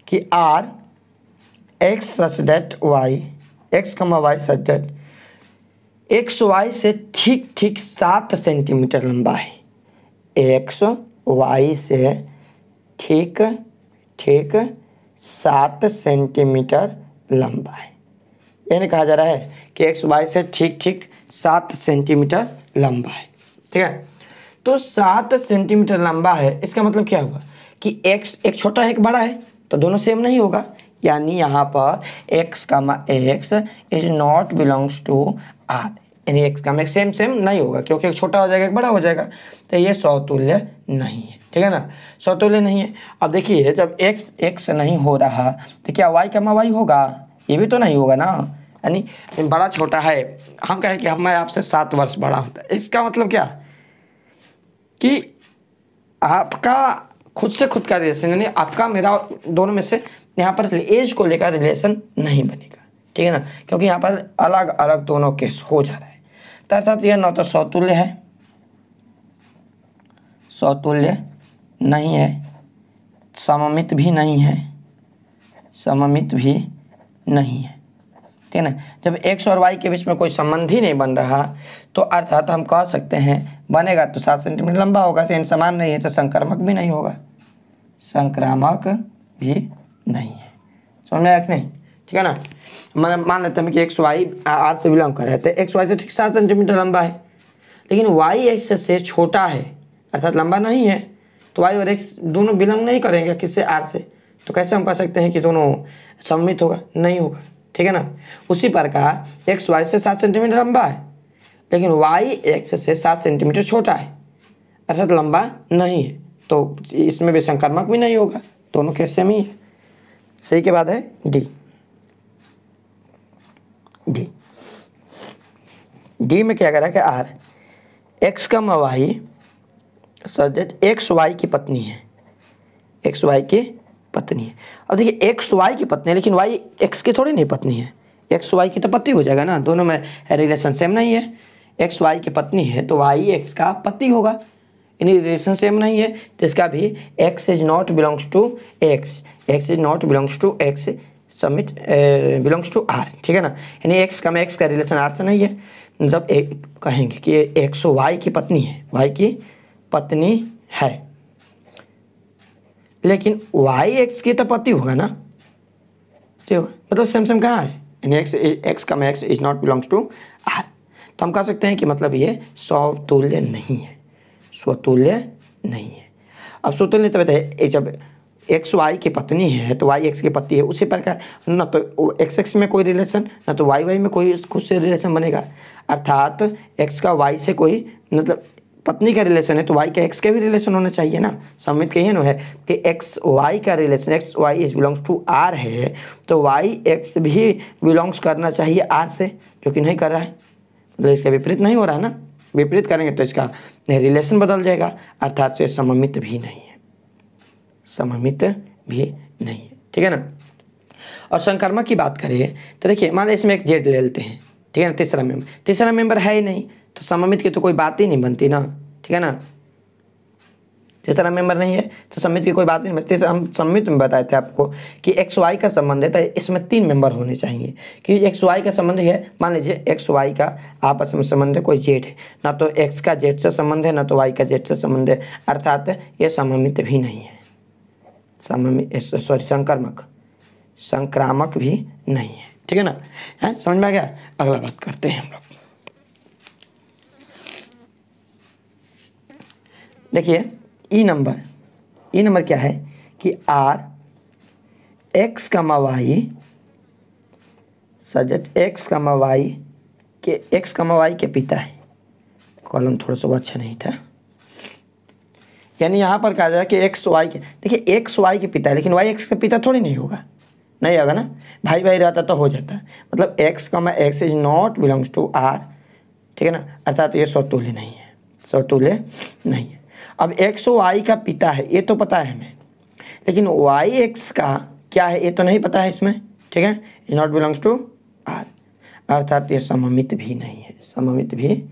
कि R X such that Y, X comma Y such that X Y से ठीक 7 सेंटीमीटर लंबा है, एक्स वाई से ठीक 7 सेंटीमीटर लंबा है, यानी कहा जा रहा है कि एक्स वाई से ठीक 7 सेंटीमीटर लंबा है, ठीक है, तो 7 सेंटीमीटर लंबा है, इसका मतलब क्या हुआ कि एक्स एक छोटा है एक बड़ा है, तो दोनों सेम नहीं होगा, यानी यहाँ पर x comma x is not belongs to R, यानी x कमा एक्स सेम नहीं होगा, क्योंकि एक छोटा हो जाएगा एक बड़ा हो जाएगा, तो ये स्वतुल्य नहीं है, ठीक है ना, स्वतुल्य नहीं है। अब देखिए जब x नहीं हो रहा तो क्या y कमा y होगा, ये भी तो नहीं होगा ना, यानी बड़ा छोटा है, हम कहें कि मैं आपसे 7 वर्ष बड़ा हूँ, इसका मतलब क्या कि आपका खुद से खुद का रिलेशन, यानी आपका मेरा दोनों में से यहाँ पर एज को लेकर रिलेशन नहीं बनेगा, ठीक है ना, क्योंकि यहाँ पर अलग अलग दोनों केस हो जा रहा है, तो अर्थात यह ना तो स्वतुल्य है, स्वतुल्य नहीं है, सममित भी नहीं है, सममित भी नहीं है, ठीक है ना। जब x और y के बीच में कोई संबंध ही नहीं बन रहा तो अर्थात हम कह सकते हैं बनेगा तो 7 सेंटीमीटर लंबा होगा, सेम समान नहीं है तो संक्रामक भी नहीं होगा, संक्रामक भी नहीं है, समझ में आया कि नहीं, ठीक है ना। मान लेते हैं कि एक्स वाई आर से बिलोंग कर रहे थे, एक्स वाई से ठीक 7 सेंटीमीटर लंबा है, लेकिन वाई एक्स से छोटा है अर्थात लंबा नहीं है, तो वाई और एक्स दोनों बिलोंग नहीं करेंगे किससे, आर से, तो कैसे हम कह सकते हैं कि दोनों सममित होगा, नहीं होगा, ठीक है ना। उसी प्रकार एक्स वाई से 7 सेंटीमीटर लंबा है लेकिन वाई एक्स से 7 सेंटीमीटर छोटा है अर्थात लंबा नहीं है, तो इसमें भी संक्रामक भी नहीं होगा, दोनों केस सेम ही है। सही के बाद है डी, डी में क्या करा कि आर एक्स कमा वाई सच एक्स वाई की पत्नी है, एक्स वाई की पत्नी है। अब देखिए एक्स वाई की पत्नी है लेकिन वाई एक्स की थोड़ी नहीं पत्नी है, एक्स वाई की तो पति हो जाएगा ना, दोनों में रिलेशन सेम नहीं है, एक्स वाई की पत्नी है तो वाई एक्स का पति होगा, यानी रिलेशन सेम नहीं है, तो इसका भी x is not belongs to x, x is not belongs to x समिट बिलोंग्स टू आर, ठीक है ना, यानी एक्स का एक्स का रिलेशन आर से नहीं है, मतलब एक कहेंगे कि एक्स वाई की पत्नी है, वाई की पत्नी है, लेकिन वाई एक्स की तो पति होगा ना, ठीक होगा, मतलब सेम कहाँ है, यानी x comma x is not belongs to R. तो हम कह सकते हैं कि मतलब ये स्वतुल्य नहीं है, स्वतुल्य नहीं है। अब स्वतुल्य तो बताइए, जब एक्स वाई की पत्नी है तो वाई एक्स की पति है, उसी प्रकार ना तो एक्स एक्स में कोई रिलेशन, ना तो वाई वाई में कोई कुछ से रिलेशन बनेगा। अर्थात एक्स का वाई से कोई मतलब पत्नी का रिलेशन है तो वाई का एक्स का भी रिलेशन होना चाहिए ना। समझ के ये ना है कि एक्स वाई का relation, x y is belongs to R है, तो वाई एक्स भी बिलोंग्स करना चाहिए आर से, जो कि नहीं कर रहा है। मतलब इसका विपरीत नहीं हो रहा है ना, विपरीत करेंगे तो इसका रिलेशन बदल जाएगा, अर्थात से सममित भी नहीं है, सममित भी नहीं है, ठीक है ना। और संकर्मक की बात करें तो देखिए, मान लीजिए इसमें एक जेड ले लेते हैं, ठीक है ना, तीसरा मेंबर है ही नहीं, तो सममित की तो कोई बात ही नहीं बनती ना, ठीक है ना। तीसरा मेंबर नहीं है तो सममित की कोई बात नहीं बनती। हम सममित में बताए थे आपको कि एक्स वाई का संबंध है तो इसमें 3 मेंबर होने चाहिए, कि एक्स वाई का संबंध है। मान लीजिए एक्स वाई का आपस में संबंध है, कोई जेड है, ना तो एक्स का जेड से संबंध है, ना तो वाई का जेड से संबंध है, अर्थात ये सममित भी नहीं है, संक्रामक भी नहीं है, ठीक है ना। है, समझ में आ गया। अगला बात करते हैं हम लोग। देखिए ई नंबर क्या है कि आर एक्स कमा वाई सज एक्स कमा वाई के पिता है। कॉलम थोड़ा सा वो अच्छा नहीं था, यानी यहाँ पर कहा जाए कि एक्स वाई के, देखिए एक्स वाई के पिता है, लेकिन वाई एक्स का पिता थोड़ी नहीं होगा ना, भाई भाई रहता तो हो जाता। मतलब x comma x is not belongs to R, ठीक है ना, अर्थात ये स्वतुल्य नहीं है, स्वतुल्य नहीं है। अब एक्स वाई का पिता है ये तो पता है हमें, लेकिन वाई एक्स का क्या है ये तो नहीं पता है इसमें, ठीक है, is not belongs to R, अर्थात ये सममित भी नहीं है, सममित भी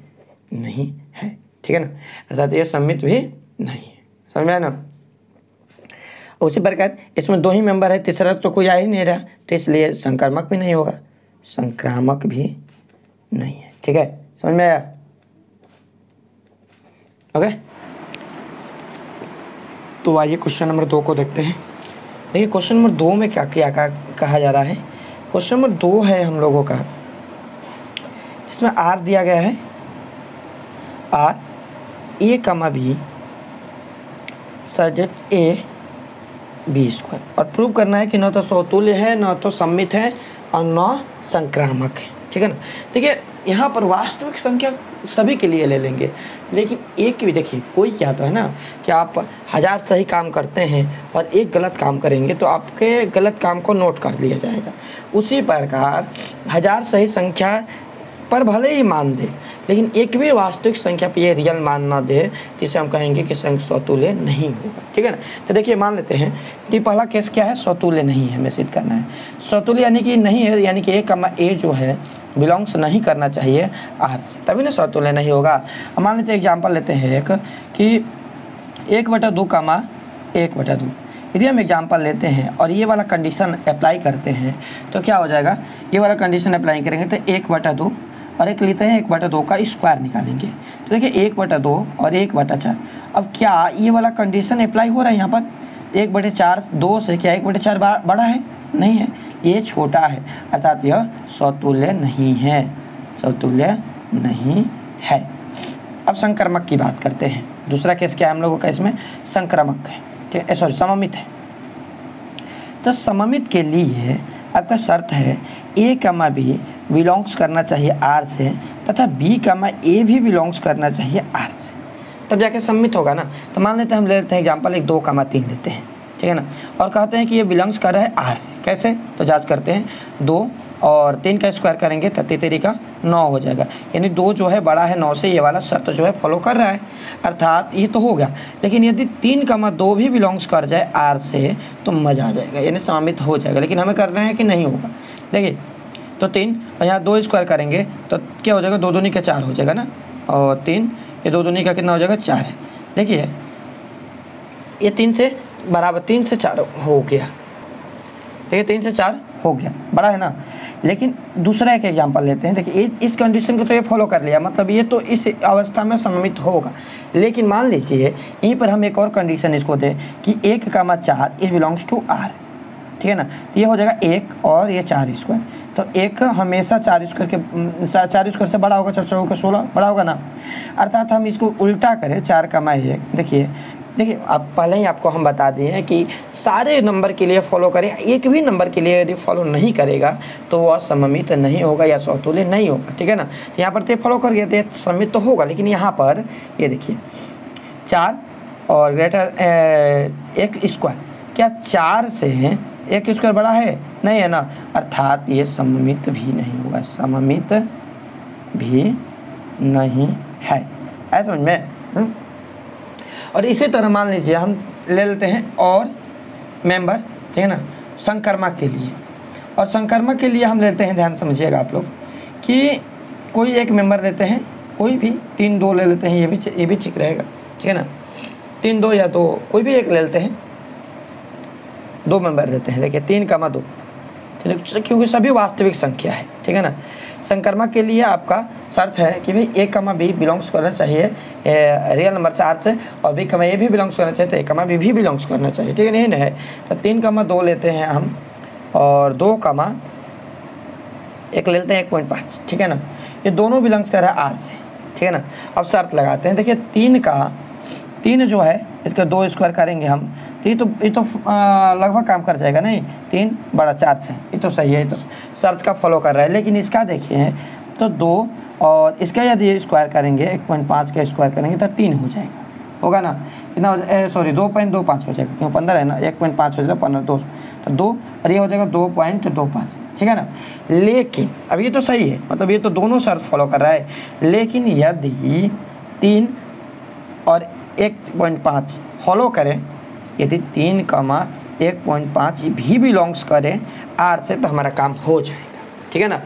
नहीं है, ठीक है ना, अर्थात ये सममित भी नहीं है। समझ में आया ना। उसी प्रकार इसमें 2 ही मेंबर है, तीसरा तो कोई आ ही नहीं रहा, तो इसलिए संक्रामक भी नहीं होगा, संक्रामक भी नहीं है, ठीक है, समझ में आया। ओके, तो आइए क्वेश्चन नंबर 2 को देखते हैं। देखिए क्वेश्चन नंबर 2 में क्या कहा जा रहा है। क्वेश्चन नंबर 2 है हम लोगों का, जिसमें आर दिया गया है, आर ए कमा बी सज ए बी स्क्वायर, और प्रूव करना है कि न तो स्वतुल्य है, न तो सममित है, और न संक्रामक है, ठीक है ना। देखिए यहाँ पर वास्तविक संख्या सभी के लिए ले लेंगे, लेकिन एक भी देखिए, कोई क्या तो है ना कि आप 1000 सही काम करते हैं और एक गलत काम करेंगे तो आपके गलत काम को नोट कर लिया जाएगा। उसी प्रकार 1000 सही संख्या पर भले ही मान दे, लेकिन एक भी वास्तविक संख्या पे ये रियल मान ना दे, तो इसे हम कहेंगे कि स्वतुल्य नहीं होगा, ठीक है ना। तो देखिए मान लेते हैं कि पहला केस क्या है, स्वतुल्य नहीं है, हमें सिद्ध करना है। स्वतुल्य यानी कि नहीं है, यानी कि ए कमा ए जो है बिलोंग्स नहीं करना चाहिए आर से, तभी ना स्वतुल्य नहीं होगा। अब मान लेते हैं एग्जाम्पल लेते हैं एक कि 1/2 कमा 1/2, यदि हम एग्जाम्पल लेते हैं और ये वाला कंडीशन अप्लाई करते हैं तो क्या हो जाएगा, ये वाला कंडीशन अप्लाई करेंगे तो 1/2 और एक लेते हैं 1/2 का स्क्वायर निकालेंगे, तो देखिए 1/2 और 1/4। अब क्या ये वाला कंडीशन अप्लाई हो रहा है यहाँ पर, 1/4 2 से क्या 1/4 बड़ा है, नहीं है, ये छोटा है, अर्थात यह स्वतुल्य नहीं है, स्वतुल्य नहीं है। अब संक्रमक की बात करते हैं। दूसरा केस क्या है हम लोगों का, इसमें संक्रमक है, ठीक है, सॉरी सममित है। तो सममित के लिए आपका शर्त है ए कमा बी बिलोंग्स करना चाहिए आर से, तथा बी कमा ए भी बिलोंग्स करना चाहिए आर से, तब जाके सम्मित होगा ना। तो मान लेते हैं, हम ले लेते हैं एग्जाम्पल एक 2 कमा 3 लेते हैं, ठीक है ना, और कहते हैं कि ये बिलोंग्स कर रहा है आर से। कैसे, तो जांच करते हैं, 2 और 3 का स्क्वायर करेंगे तो 3 का 9 हो जाएगा, यानी 2 जो है बड़ा है 9 से, ये वाला शर्त जो है फॉलो कर रहा है, अर्थात ये तो हो गया। लेकिन यदि 3 कमा 2 भी बिलोंग्स कर जाए आर से तो मजा आ जाएगा, यानी सम्मित हो जाएगा, लेकिन हमें करना है कि नहीं होगा। देखिए तो 3 और यहाँ 2 स्क्वायर करेंगे तो क्या हो जाएगा, 2 दूनी का 4 हो जाएगा ना, और 3 ये 2 दूनी का कितना हो जाएगा 4 है। देखिए ये 3 से बराबर 3 से 4 हो गया, देखिए 3 से 4 हो गया, बड़ा है ना। लेकिन दूसरा एक एग्जांपल लेते हैं। देखिए इस कंडीशन को तो ये फॉलो कर लिया, मतलब ये तो इस अवस्था में सम्मित होगा। लेकिन मान लीजिए यहीं पर हम एक और कंडीशन इसको दें कि 1 कमा 4 इट बिलोंग्स टू आर, ठीक है ना। तो ये हो जाएगा 1 और ये 4 स्क्वायर, तो 1 हमेशा 4 स्क्वायर के 4 स्क्वायर से बड़ा होगा, 4 चौके 16 बड़ा होगा ना। अर्थात हम इसको उल्टा करें 4 कमा 1, देखिए आप पहले ही आपको हम बता दिए हैं कि सारे नंबर के लिए फॉलो करें, एक भी नंबर के लिए यदि फॉलो नहीं करेगा तो वह सममित नहीं होगा या समतुल्य नहीं होगा, ठीक है ना। तो यहाँ पर तो फॉलो कर गए थे सममित तो होगा, लेकिन यहाँ पर ये देखिए 4 और ग्रेटर 1 स्क्वायर, क्या 4 से 1 स्क्वायर बड़ा है? नहीं है ना, अर्थात ये सममित भी नहीं होगा, सममित भी नहीं है। ऐसा समझ में। और इसी तरह मान लीजिए हम ले लेते हैं और मेंबर, ठीक है ना, संकर्मक के लिए। और संकर्मक के लिए हम लेते हैं, ध्यान समझिएगा आप लोग, कि कोई एक मेंबर लेते हैं, कोई भी 3 2 ले लेते हैं, ये भी ठीक रहेगा, ठीक है ना। 3 2 या 2 कोई भी एक ले लेते हैं, 2 मेंबर लेते हैं, देखिए 3 कमा 2, क्योंकि सभी वास्तविक संख्या है, ठीक है ना। संकर्मक के लिए आपका शर्त है कि भाई 1 कमा बी बिलोंग्स करना चाहिए रियल नंबर से आर से, और बी कमा ए भी बिलोंग्स करना चाहिए, तो 1 कमा बी भी बिलोंग्स करना चाहिए, ठीक है। नहीं है तो 3 कमा 2 लेते हैं हम, और 2 कमा 1 ले लेते हैं 1.5, ठीक है ना। ये दोनों बिलोंग्स कर रहा है आर से, ठीक है ना। अब शर्त लगाते हैं, देखिए 3 जो है इसका 2 स्क्वायर करेंगे हम, तो ये तो लगभग काम कर जाएगा, नहीं 3 बड़ा 4 से, ये तो सही है, ये तो शर्त का फॉलो कर रहा है। लेकिन इसका देखिए तो 2 और इसका यदि स्क्वायर करेंगे 1.5 का स्क्वायर करेंगे तो 3 हो जाएगा, होगा ना, कितना सॉरी 2.25 हो जाएगा, क्यों 15 है ना, 1.5 हो जाएगा 15 2 तो 2, और ये हो जाएगा 2.25, ठीक है ना। लेकिन अब ये तो सही है, मतलब ये तो दोनों शर्त फॉलो कर रहा है। लेकिन यदि 3 और 1.5 फॉलो करें, यदि 3 कमा 1.5 भी बिलोंग्स करे आर से, तो हमारा काम हो जाएगा, ठीक है ना।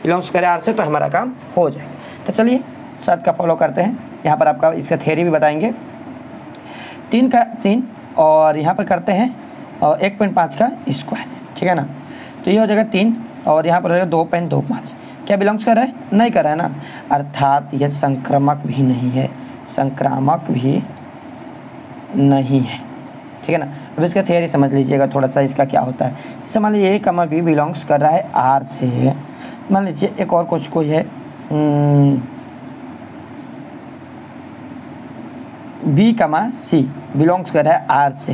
बिलोंग्स करे आर से तो हमारा काम हो जाएगा। तो चलिए शर्त का फॉलो करते हैं। यहाँ पर आपका इसका थ्योरी भी बताएंगे। 3 और यहाँ पर करते हैं और 1.5 का स्क्वायर, ठीक है ना। तो ये हो जाएगा 3 और यहाँ पर हो जाएगा 2.25, क्या बिलोंग्स कर रहा है? नहीं कर रहा है ना, अर्थात यह संक्रामक भी नहीं है, संक्रामक भी नहीं है, ठीक है ना। अब इसका थियरी समझ लीजिएगा थोड़ा सा, इसका क्या होता है। जैसे मान लीजिए 1 कमा बी बिलोंग्स कर रहा है आर से, मान लीजिए एक और कुछ कोई है बी कमा सी बिलोंग्स कर रहा है आर से,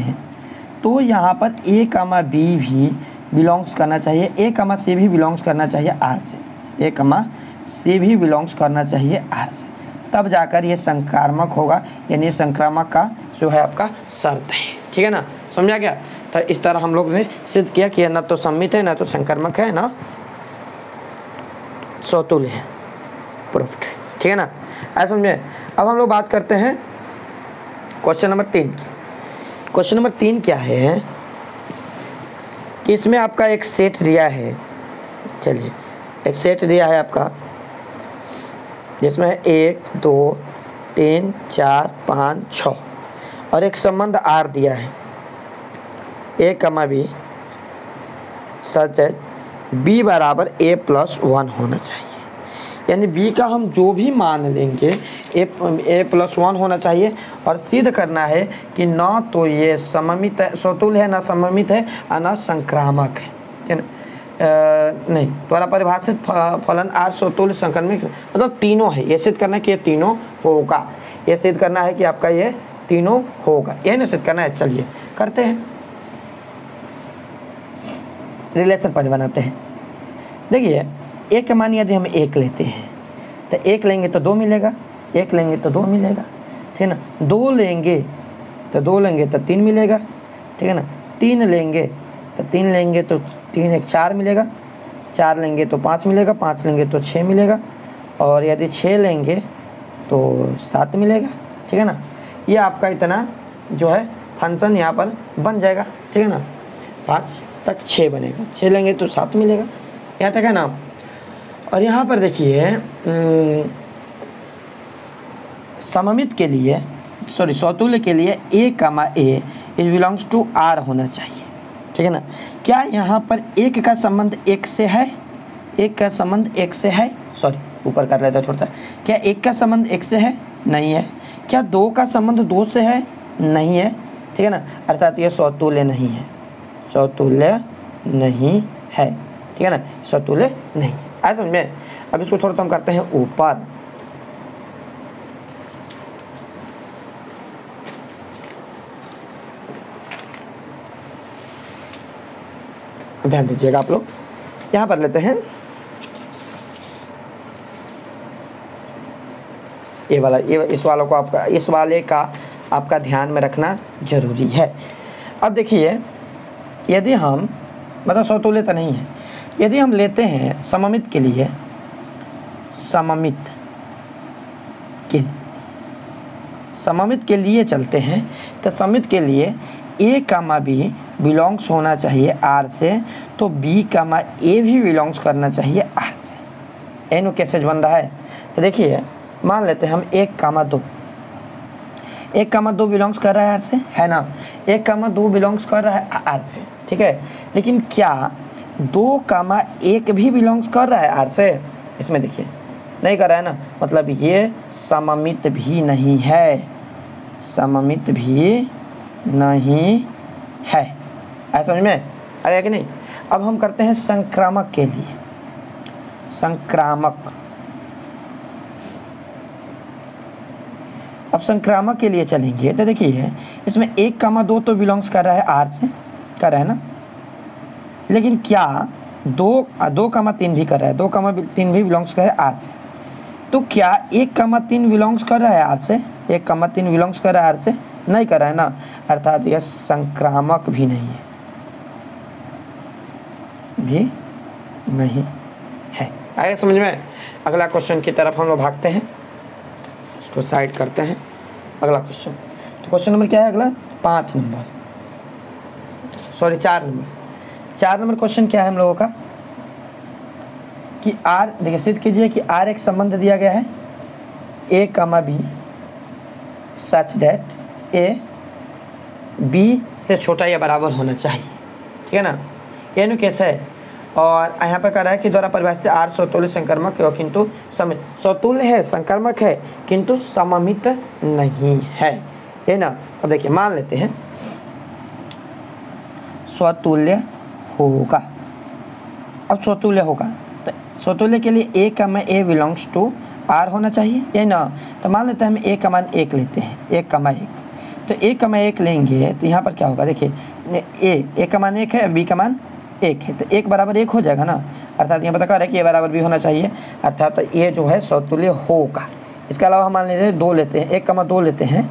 तो यहाँ पर ए कमा बी भी बिलोंग्स करना चाहिए, ए कमा सी भी बिलोंग्स करना चाहिए आर से, ए कमा सी भी बिलोंग्स करना चाहिए आर से, तब जाकर ये संक्रामक होगा, यानी संक्रामक का जो है आपका शर्त है, ठीक है ना। समझा क्या? तो इस तरह हम लोग ने सिद्ध किया कि ना तो सम्मित है, ना तो संक्रामक है, ना समतुल्य है, प्रूफ्ड, ठीक है ना। ऐसा समझे। अब हम लोग बात करते हैं क्वेश्चन नंबर 3 की। क्वेश्चन नंबर 3 क्या है कि इसमें आपका एक सेट दिया है, चलिए एक सेट दिया है आपका, जिसमें 1 2 3 4 5 6 और एक संबंध आर दिया है, ए कमा बी सच है बी बराबर a+1 होना चाहिए। यानी बी का हम जो भी मान लेंगे a+1 होना चाहिए, और सिद्ध करना है कि ना तो ये सममित है, समतुल्य है, ना सममित है और ना संक्रामक है, ठीक है ना। नहीं, द्वारा परिभाषित फलन आर समतुल्य संक्रमिक, मतलब तीनों है, ये सिद्ध करना है कि ये तीनों होगा, ये सिद्ध करना है कि आपका ये तीनों होगा, यही ना सिद्ध करना है। चलिए करते हैं, रिलेशन पद बनाते हैं। देखिए 1 मान यदि हम 1 लेते हैं तो 1 लेंगे तो 2 मिलेगा, 1 लेंगे तो 2 मिलेगा, ठीक है ना। 2 लेंगे तो 3 मिलेगा, ठीक है ना। 3 लेंगे तो 3 1 4 मिलेगा, 4 लेंगे तो 5 मिलेगा, 5 लेंगे तो 6 मिलेगा, और यदि 6 लेंगे तो 7 मिलेगा, ठीक है ना। ये आपका इतना जो है फंक्शन यहाँ पर बन जाएगा, ठीक है ना। 5 तक 6 बनेगा, 6 लेंगे तो 7 मिलेगा, यहाँ तक है ना। और यहाँ पर देखिए सममित के लिए समतुल्य के लिए a comma a is belongs to r होना चाहिए, ठीक है ना। क्या यहाँ पर 1 का संबंध 1 से है? 1 का संबंध 1 से है, सॉरी ऊपर कर लेता थोड़ा सा। क्या 1 का संबंध 1 से है? नहीं है। क्या 2 का संबंध 2 से है? नहीं है, ठीक है ना। अर्थात ये समतुल्य नहीं है, समतुल्य नहीं है, ठीक है ना, स्वतुल्य नहीं। आया समझ में। अब इसको थोड़ा सा हम करते हैं ऊपर। ध्यान दीजिएगा आप लोग, यहाँ पर लेते हैं ये वाला, ये इस वाले का आपका ध्यान में रखना जरूरी है। अब देखिए, यदि हम मतलब स्वतुल्यता नहीं है, यदि हम लेते हैं सममित के लिए, सममित के लिए चलते हैं, तो सममित के लिए ए कामा बी बिलोंग्स होना चाहिए आर से, तो बी कामा ए भी बिलोंग्स करना चाहिए आर से। एनो कैसे बन रहा है, तो देखिए मान लेते हैं हम 1 कामा 2 बिलोंग्स कर रहा है आर से, है ना, 1 कामा 2 बिलोंग्स कर रहा है आर से, ठीक है। लेकिन क्या 2 कामा 1 भी बिलोंग्स कर रहा है आर से? इसमें देखिए नहीं कर रहा है ना, मतलब ये सममित भी नहीं है, सममित भी नहीं है। ऐसा समझ में आ गया कि नहीं। अब हम करते हैं संक्रामक के लिए, संक्रामक। अब संक्रामक के लिए चलेंगे तो देखिए इसमें 1 कामा 2 तो बिलोंग्स कर रहा है आर से, कर रहा है ना, लेकिन क्या 2 कामा 3 भी कर रहा है, 2 कामा 3 भी बिलोंग्स कर रहा है आर से, तो क्या 1 कामा 3 बिलोंग्स कर रहा है आर से? 1 कामा 3 बिलोंग्स कर रहा है आर से? नहीं कर रहा है ना, अर्थात यह संक्रामक भी नहीं है, भी नहीं है। आगे समझ में। अगला क्वेश्चन की तरफ हम लोग भागते हैं, इसको साइड करते हैं। अगला क्वेश्चन, तो क्वेश्चन नंबर क्या है अगला? 4 नंबर क्वेश्चन क्या है हम लोगों का कि आर, देखिए सिद्ध कीजिए कि आर एक संबंध दिया गया है A comma B such that A B से छोटा या बराबर होना चाहिए, ठीक है ना। ये कैसे है, और यहाँ पर कह रहा है कि द्वारा परिभाषित से आर स्वतुल्य संक्रमक है, किंतु स्वतुल्य है, संक्रमक है, किंतु सममित नहीं है, ये ना। अब देखिए मान लेते हैं स्वतुल्य होगा। अब स्वतुल्य होगा तो स्वतुल्य के लिए ए comma A belongs to are होना चाहिए, ये ना। तो मान लेते हैं हम ए का मान 1 लेते हैं, 1 कामा 1, तो 1 कामा 1 लेंगे तो यहाँ पर क्या होगा, देखिए ए का मान 1 है, बी का मान 1 है, तो 1 बराबर 1 हो जाएगा ना, अर्थात यहाँ पता कर रहा है कि ये बराबर भी होना चाहिए, अर्थात ये जो है स्वतुल्य होगा। इसके अलावा हम मान लेते हैं 2 लेते हैं, 1 कामा 2 लेते हैं,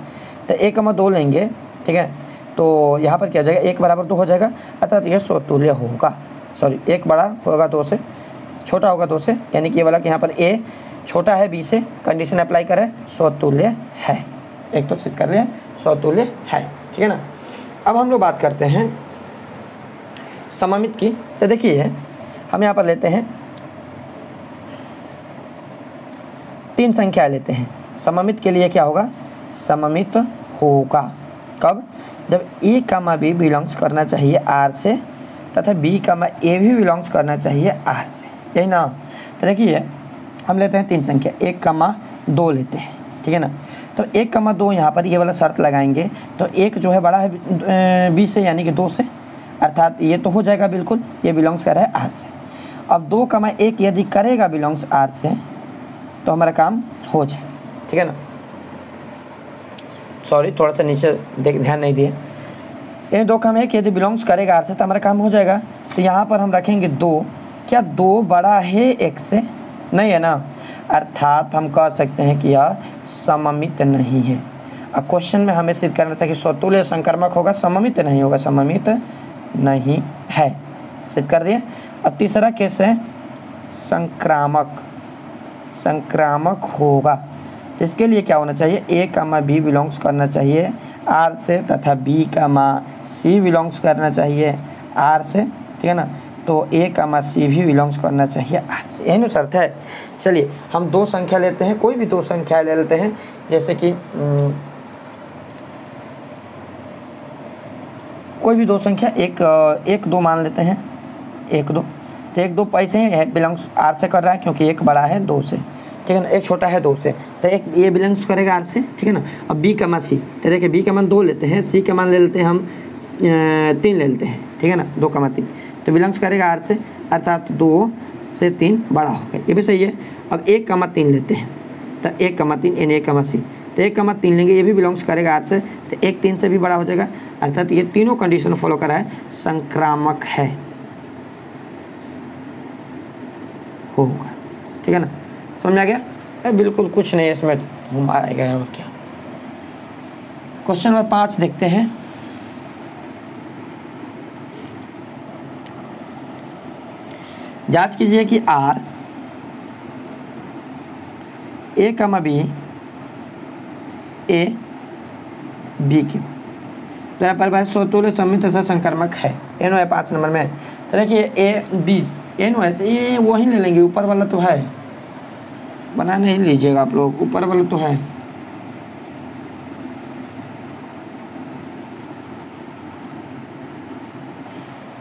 तो 1 कामा 2 लेंगे, ठीक है, तो यहाँ पर क्या हो जाएगा, 1 बराबर 2 हो जाएगा, अर्थात यह स्वतुल्य होगा। सॉरी, 1 बड़ा होगा 2 से, छोटा होगा 2 से, यानी कि ये वाला कि यहाँ पर ए छोटा है बी से, कंडीशन अप्लाई करें, स्वतुल्य है। एक तो सिद्ध कर लिया स्वतुल्य है, ठीक है ना। अब हम लोग बात करते हैं सममित की, तो देखिए हम यहाँ पर लेते हैं 3 संख्या लेते हैं। सममित के लिए क्या होगा, सममित होगा कब, जब ए कामा बी बिलोंग्स करना चाहिए आर से तथा बी कामा ए भी बिलोंग्स करना चाहिए आर से, यही ना। तो देखिए हम लेते हैं 3 संख्या, 1 कामा 2 लेते हैं, ठीक है ना। तो 1 कामा 2 यहाँ पर ये वाला शर्त लगाएंगे, तो 1 जो है बड़ा है बी से, यानी कि 2 से, अर्थात ये तो हो जाएगा बिल्कुल, ये बिलोंग्स कर रहा है आर से। अब 2 कामा 1 यदि करेगा बिलोंग्स आर से तो हमारा काम हो जाएगा, ठीक है ना। सॉरी, थोड़ा सा नीचे ध्यान नहीं दिए। ये 2 कामा 1 यदि बिलोंग्स करेगा आर से तो हमारा काम हो जाएगा। तो यहाँ पर हम रखेंगे 2, क्या 2 बड़ा है 1 से? नहीं है ना, अर्थात हम कह सकते हैं कि यह सममित नहीं है। अब क्वेश्चन में हमें सिद्ध करना था कि स्वतुल्य संक्रमक होगा, सममित नहीं होगा, सममित नहीं है, सिद्ध कर दिए। अब तीसरा केस है संक्रामक, संक्रामक होगा, तो इसके लिए क्या होना चाहिए, ए कामा बी बिलोंग्स करना चाहिए आर से तथा बी कामा सी बिलोंग्स करना चाहिए आर से, ठीक है ना। तो ए कामा सी भी बिलोंग्स करना चाहिए आर से, यही ना शर्त है। चलिए हम 2 संख्या लेते हैं, कोई भी 2 संख्या ले लेते हैं, जैसे कि कोई भी 2 संख्या, 1 2 मान लेते हैं, 1 2, तो 1 2 पैसे हैं, बिलोंग्स आर से कर रहा है क्योंकि 1 बड़ा है 2 से, ठीक है ना, 1 छोटा है 2 से, तो 1 ये बिलोंग्स करेगा आर से, ठीक है ना। अब बी कामा सी, तो देखिए बी का मान 2 लेते हैं, सी का मान ले लेते हैं हम 3 ले लेते हैं, ठीक है ना, 2 कामा 3, तो बिलोंग्स करेगा आर से, अर्थात 2 से 3 बड़ा होगा, ये भी सही है। अब 1,3 लेते हैं, तो 1,3 यानी 1,c, तो 1,3 लेंगे, ये भी बिलोंग्स करेगा आर से, तो 1 3 से भी बड़ा हो जाएगा, अर्थात ये तीनों कंडीशन फॉलो करा है, संक्रामक है, होगा। ठीक है ना, समझ में आ गया? बिल्कुल कुछ नहीं है इसमें, घुमाया गया है और क्या। क्वेश्चन नंबर 5 देखते हैं। जांच कीजिए कि R A comma B A B Q जरा परिभाषा स्वतुल्य सममित तथा संक्रमक है, ये नो है 5 नंबर में। तो देखिए ए बी ये नो है, तो ये वही ले लेंगे, ऊपर वाला तो है, बना नहीं लीजिएगा आप लोग, ऊपर वाला तो है।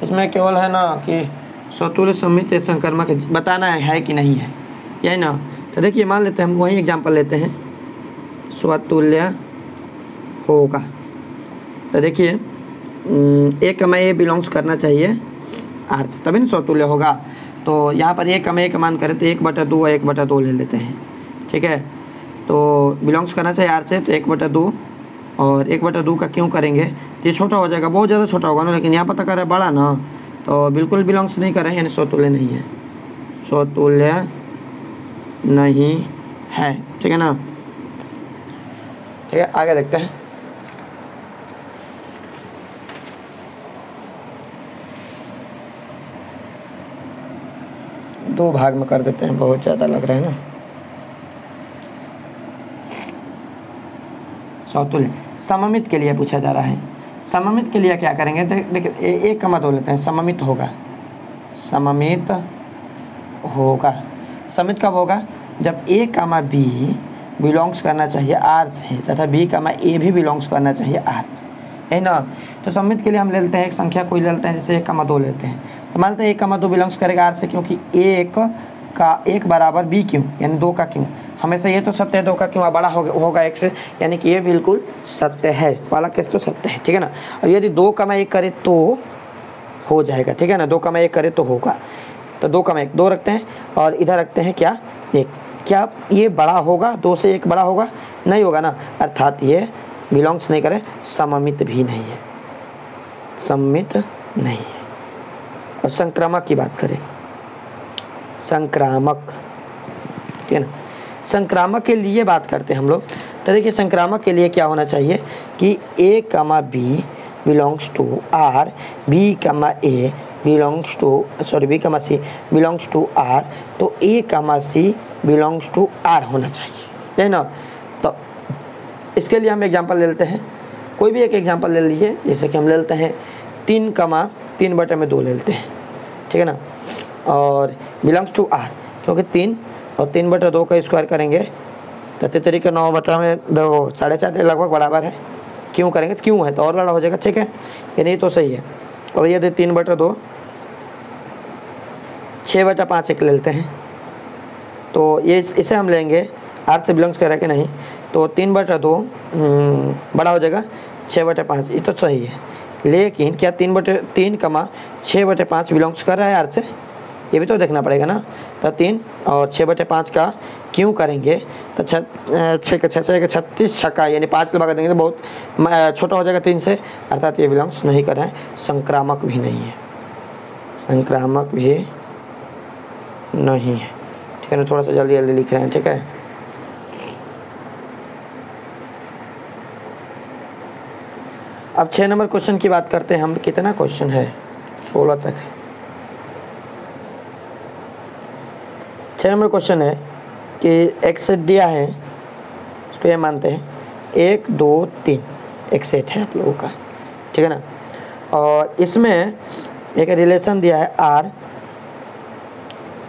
इसमें केवल है ना कि स्वतुल्य सममित संक्रमक बताना है कि नहीं है, यही ना। तो देखिए मान लेते हैं, हम वही एग्जांपल लेते हैं, स्वतुल्य होगा। तो देखिए एक कमा ए बिलोंग्स करना चाहिए आर से, तभी ना स्वतुल्य होगा। तो यहाँ पर एक कमा ए का मान करें तो 1/2 और 1/2 ले लेते हैं। ठीक है, तो बिलोंग्स करना चाहिए आर से, तो 1/2 और 1/2 का क्यों करेंगे तो ये छोटा हो जाएगा, बहुत ज़्यादा छोटा होगा ना, लेकिन यहाँ पता कर रहा है बड़ा ना, तो बिल्कुल बिलोंग्स नहीं कर रहे हैं, यानी स्वतुल्य नहीं है, स्वतुल्य नहीं है। ठीक है ना, ठीक है, आगे देखते हैं। दो भाग में कर देते हैं, बहुत ज़्यादा लग रहा है ना। स्वतुल्य सममित के लिए पूछा जा रहा है, सममित के लिए क्या करेंगे, देखिए 1,2 लेते हैं, सममित होगा, सममित होगा। सममित कब होगा, जब ए कमा बी बिलोंग्स करना चाहिए आर से तथा बी कमा ए भी बिलोंग्स करना चाहिए आर से, है ना। तो सममित के लिए हम ले लेते हैं एक संख्या कोई ले लेते हैं, जैसे 1,2 लेते हैं, तो मानते हैं 1,2 बिलोंग्स करेगा आर से, क्योंकि 1 बराबर बी क्यों, यानी 2 का क्यों, हमेशा ये तो सत्य है, 2 का क्यों बड़ा होगा 1 से, यानी कि ये बिल्कुल सत्य है, वाला केस तो सत्य है। ठीक है ना, और यदि 2,1 करे तो हो जाएगा। ठीक है ना, 2,1 करे तो होगा, तो 2,1 2 रखते हैं और इधर रखते हैं क्या 1, क्या ये बड़ा होगा, 2 से 1 बड़ा होगा, नहीं होगा ना, अर्थात ये बिलोंग्स नहीं करे, सममित भी नहीं है, सममित नहीं है। और संक्रामक की बात करें, संक्रामक, ठीक है ना, संक्रामक के लिए बात करते हैं हम लोग। तो देखिए संक्रामक के लिए क्या होना चाहिए कि A comma B belongs to R, B comma A belongs to be comma C belongs to R, तो ए कमा सी बिलोंग्स टू आर होना चाहिए, है ना। तो इसके लिए हम एग्जांपल ले लेते हैं, कोई भी एक एग्जांपल ले लीजिए, जैसे कि हम ले लेते हैं 3,3/2 ले लेते हैं। ठीक है ना, और बिलोंग्स टू आर, क्योंकि 3 और 3/2 का स्क्वायर करेंगे तो 3 का 9 में 2 4.5 लगभग बराबर है, क्यों करेंगे तो क्यों है तो और बड़ा हो जाएगा। ठीक है, यानी ये तो सही है। और ये 3/2 6/5 एक ले लेते हैं, तो ये इसे हम लेंगे आर से बिलोंग्स कर रहा है कि नहीं, तो 3/2 बड़ा हो जाएगा 6/5, ये तो सही है। लेकिन क्या 3/3,6/5 बिलोंग्स कर रहा है आर से, ये भी तो देखना पड़ेगा ना। तो 3 और 6/5 का क्यों करेंगे तो 6 का 36 छक्का, यानी 5 लगा देंगे तो बहुत छोटा हो जाएगा 3 से, अर्थात ये बिलोंग्स नहीं कर रहे हैं, संक्रामक भी नहीं है, संक्रामक भी नहीं है। ठीक है ना, थोड़ा सा जल्दी जल्दी लिख रहे हैं। ठीक है, अब 6 नंबर क्वेश्चन की बात करते हैं हम। कितना क्वेश्चन है, 16 तक है। 6 नंबर क्वेश्चन है कि एक सेट दिया है, इसको ये मानते हैं 1 2 3 एक सेट है आप लोगों का। ठीक है ना, और इसमें एक रिलेशन दिया है आर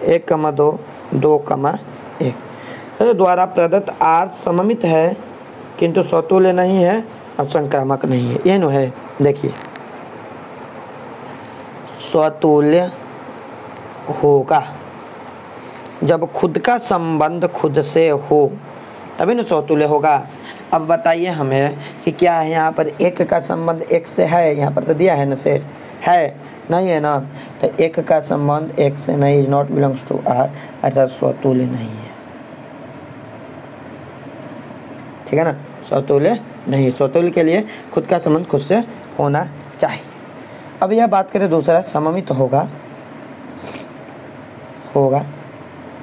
1,2 2,1 तो द्वारा प्रदत्त आर सममित है किंतु स्वतुल्य नहीं है और संक्रामक नहीं है, ये नो है। देखिए स्वतुल्य होगा जब खुद का संबंध खुद से हो, तभी ना स्वतुल्य होगा। अब बताइए हमें कि क्या है, यहाँ पर एक का संबंध एक से है, यहाँ पर तो दिया है ना सेट है, नहीं है ना, तो एक का संबंध एक से नहीं, is not belongs to R, अर्थात स्वतुल्य नहीं है। ठीक है ना, स्वतुल्य नहीं, स्वतुल्य के लिए खुद का संबंध खुद से होना चाहिए। अब यह बात करें दूसरा, सममित होगा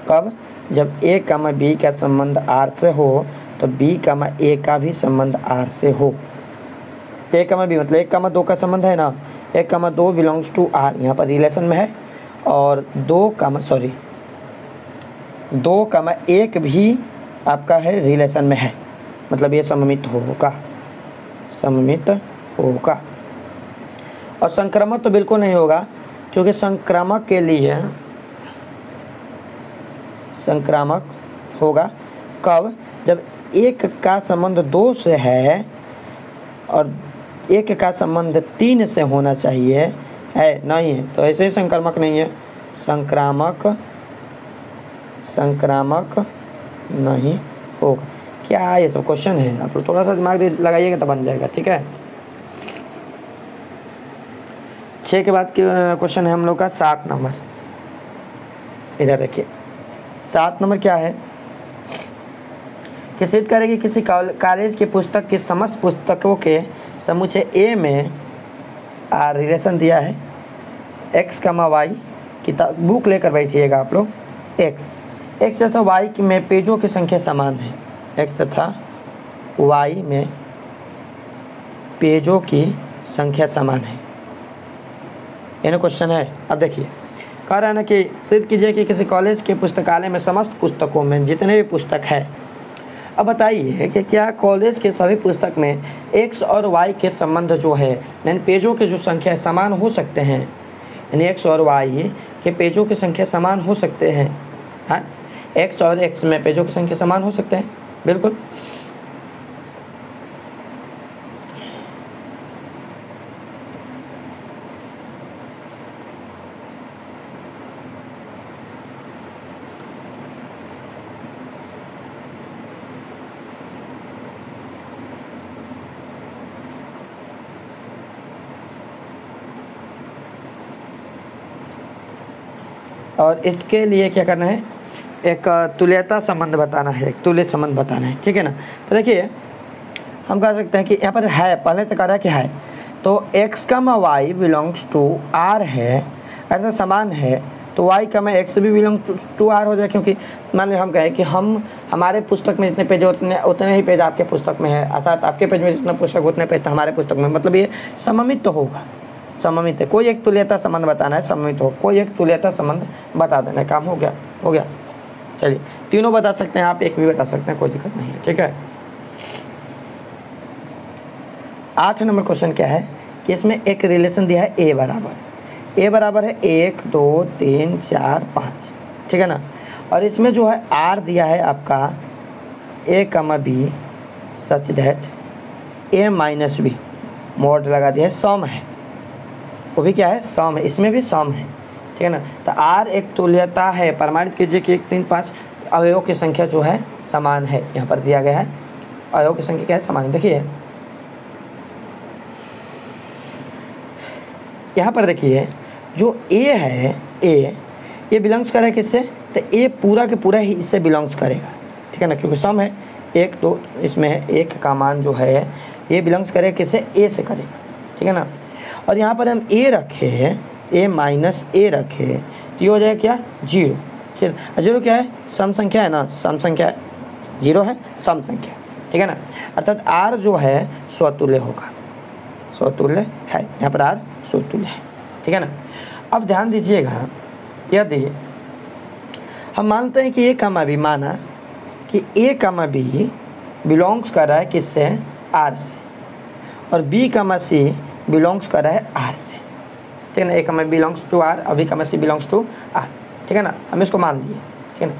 कब, जब ए कमा बी का संबंध आर से हो तो बी कमा ए का भी संबंध आर से हो। ए कमा बी मतलब 1 कमा 2 का संबंध है ना, 1 कमा 2 बिलोंग्स टू आर, यहाँ पर रिलेशन में है, और 2 कमा 1 भी आपका है रिलेशन में है, मतलब ये सममित होगा। और संक्रामक तो बिल्कुल नहीं होगा, क्योंकि संक्रामक के लिए संक्रामक होगा कब, जब 1 का संबंध 2 से है और 1 का संबंध 3 से होना चाहिए, है नहीं है, तो ऐसे ही संक्रामक नहीं है, संक्रामक नहीं होगा। क्या ये सब क्वेश्चन है, आप लोग थोड़ा सा दिमाग लगाइएगा तो बन जाएगा। ठीक है, 6 के बाद क्वेश्चन है हम लोग का 7 नंबर। इधर देखिए 7 नंबर क्या है कि सिद्ध करें कि किसी कॉलेज की पुस्तक की समस्त पुस्तकों के समुच्चय ए में रिलेशन दिया है, एक्स कमा वाई, किताब बुक लेकर बैठिएगा आप लोग, एक्स तथा वाई में पेजों की संख्या समान है, एक्स तथा वाई में पेजों की संख्या समान है, ये क्वेश्चन है। अब देखिए कह रहा है ना कि सिद्ध कीजिए कि किसी कॉलेज के पुस्तकालय में समस्त पुस्तकों में जितने भी पुस्तक है। अब बताइए कि क्या कॉलेज के सभी पुस्तक में एक्स और वाई के संबंध जो है, यानी पेजों की जो संख्या समान हो सकते हैं, यानी एक्स और वाई के पेजों की संख्या समान हो सकते हैं। हाँ, एक्स और एक्स में पेजों की संख्या समान हो सकते हैं, बिल्कुल। और इसके लिए क्या करना है, एक तुल्यता संबंध बताना है, एक तुल्य संबंध बताना है। ठीक है ना, तो देखिए हम कह सकते हैं कि यहाँ पर है, पहले से कह रहा है कि है, तो x कमा वाई बिलोंग्स टू आर है, ऐसा समान है, तो y कमा x भी बिलोंग्स टू आर हो जाए, क्योंकि मान लीजिए हम कहें कि हमारे पुस्तक में जितने पेज उतने ही पेज आपके पुस्तक में है, अर्थात आपके पेज में जितना पुस्तक उतने पेज तो हमारे पुस्तक में, मतलब ये सममित तो होगा, सममित है। कोई एक तुल्यता संबंध बताना है, सममित हो, कोई एक तुल्यता संबंध बता देना है, काम हो गया। चलिए तीनों बता सकते हैं आप, एक भी बता सकते हैं, कोई दिक्कत नहीं है। ठीक है, 8 नंबर क्वेश्चन क्या है कि इसमें एक रिलेशन दिया है ए बराबर है 1 2 3 4 5। ठीक है ना, और इसमें जो है आर दिया है आपका A comma B such that A minus B, mod लगा दिया है, सम है, वो भी क्या है, सम है, इसमें भी सम है। ठीक है ना, तो आर एक तुल्यता है, प्रमाणित कीजिए कि 1 3 5 अवयवों की संख्या जो है समान है, यहाँ पर दिया गया है अवयवों की संख्या क्या है, समान है। देखिए यहाँ पर देखिए जो ए है, ये बिलोंग्स करे किससे, तो ए पूरा के पूरा ही इससे बिलोंग्स करेगा। ठीक है ना, क्योंकि सम है 1 तो इसमें 1 का मान जो है ये बिलोंग्स करे किससे, ए से करेगा। ठीक है ना, और यहाँ पर हम ए रखे, ए माइनस ए रखे, तो ये हो जाएगा क्या, 0। चलो 0 क्या है, सम संख्या है ना, सम संख्या 0 है, सम संख्या। ठीक है ना, अर्थात आर जो है स्वतुल्य होगा, स्वतुल्य है, यहाँ पर आर स्वतुल्य है। ठीक है ना, अब ध्यान दीजिएगा, यदि हम मानते हैं कि ए कमा बी, माना कि ए कमा बी बिलोंग्स कर रहा है किससे, आर से, और बी कमा सी बिलोंग्स कर रहा है आर से। ठीक है ना, ए कमा बिलोंग्स टू आर और B comma C belongs to R. ठीक है ना, हम इसको मान लिए। ठीक है ना,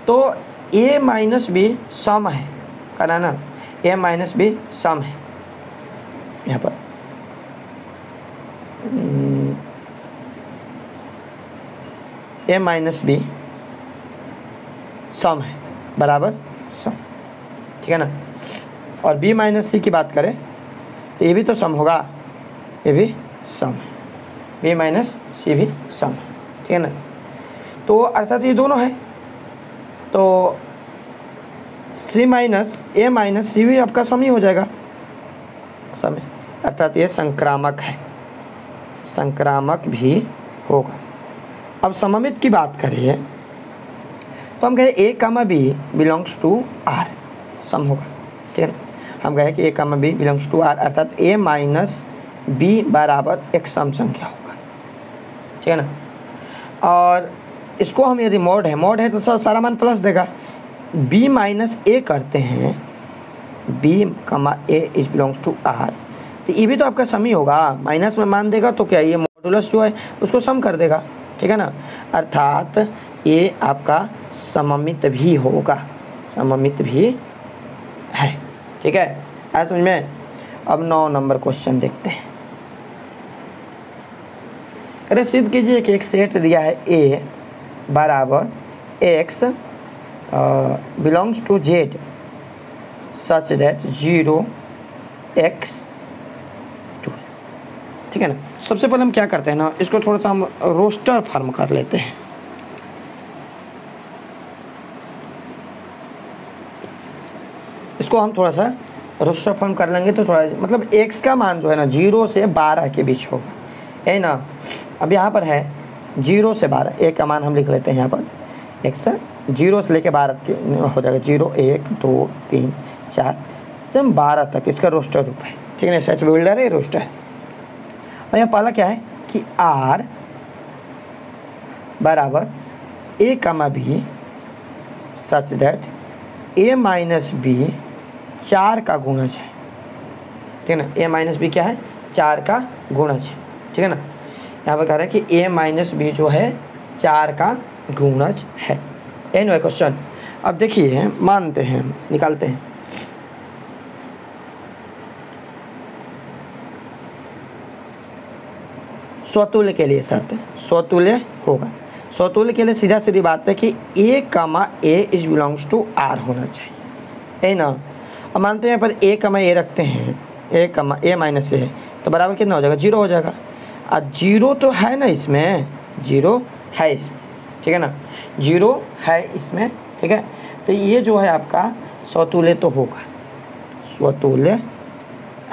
तो ए माइनस बी सम है, कहना ना, ए माइनस बी सम है, यहाँ पर ए माइनस बी सम है, बराबर सम। ठीक है ना, और बी माइनस सी की बात करें तो ये भी तो सम होगा, ये भी सम है। बी माइनस सी भी सम, ठीक है ना। तो अर्थात ये दोनों है, तो सी माइनस ए माइनस सी भी आपका सम ही हो जाएगा, सम है, अर्थात ये संक्रामक है, संक्रामक भी होगा। अब सममित की बात करें तो हम कहें ए comma B belongs to are, सम होगा, ठीक है ना। हम कहें कि ए comma B belongs to R, अर्थात ए माइनस बी बराबर एक सम संख्या होगा, ठीक है ना। और इसको हम यदि मोड है तो सारा मान प्लस देगा। बी माइनस ए करते हैं, B comma A is belongs to R, तो ये भी तो आपका सम ही होगा, माइनस में मान देगा तो क्या ये मॉडुलस जो है उसको सम कर देगा, ठीक है ना। अर्थात ये आपका सममित भी होगा, सममित भी है, ठीक है, आया समझ में। अब 9 नंबर क्वेश्चन देखते हैं। अरे सिद्ध कीजिए कि एक सेट दिया है ए बराबर x belongs to Z such that 0x2, ठीक है ना। सबसे पहले हम क्या करते हैं ना, इसको थोड़ा सा हम रोस्टर फॉर्म कर लेते हैं। इसको हम थोड़ा सा रोस्टर फॉर्म कर लेंगे तो थोड़ा मतलब x का मान जो है ना 0 से 12 के बीच होगा, है ना। अब यहाँ पर है 0 से 12, एक का मान हम लिख लेते हैं यहाँ पर x 0 से लेके 12 के हो जाएगा, 0 1 2 3 4 से 12 तक इसका रोस्टर रूप है, ठीक है ना। सेट बिल्डर है, रोस्टर है। और यहाँ पहला क्या है कि R बराबर A comma B such that A minus B 4 का गुणज है, ठीक है ना। ए माइनस बी क्या है, 4 का गुणज है, ठीक है ना। यहाँ पर कह रहा है कि ए माइनस बी जो है 4 का गुणज है, यही ना क्वेश्चन। अब देखिए मानते हैं, निकालते हैं। स्वतुल्य के लिए शर्त है, स्वतुल्य होगा। स्वतुल्य के लिए सीधा सीधी बात है कि ए comma A is belongs to are होना चाहिए, है ना। अब मानते हैं यहाँ पर ए कामा ए रखते हैं, ए कामा ए माइनस ए तो बराबर कितना हो जाएगा, 0 हो जाएगा। अब 0 तो है ना इसमें, 0 है इसमें, ठीक है ना, 0 है इसमें, ठीक है। तो ये जो है आपका स्वतुल्य तो होगा, स्वतुल्य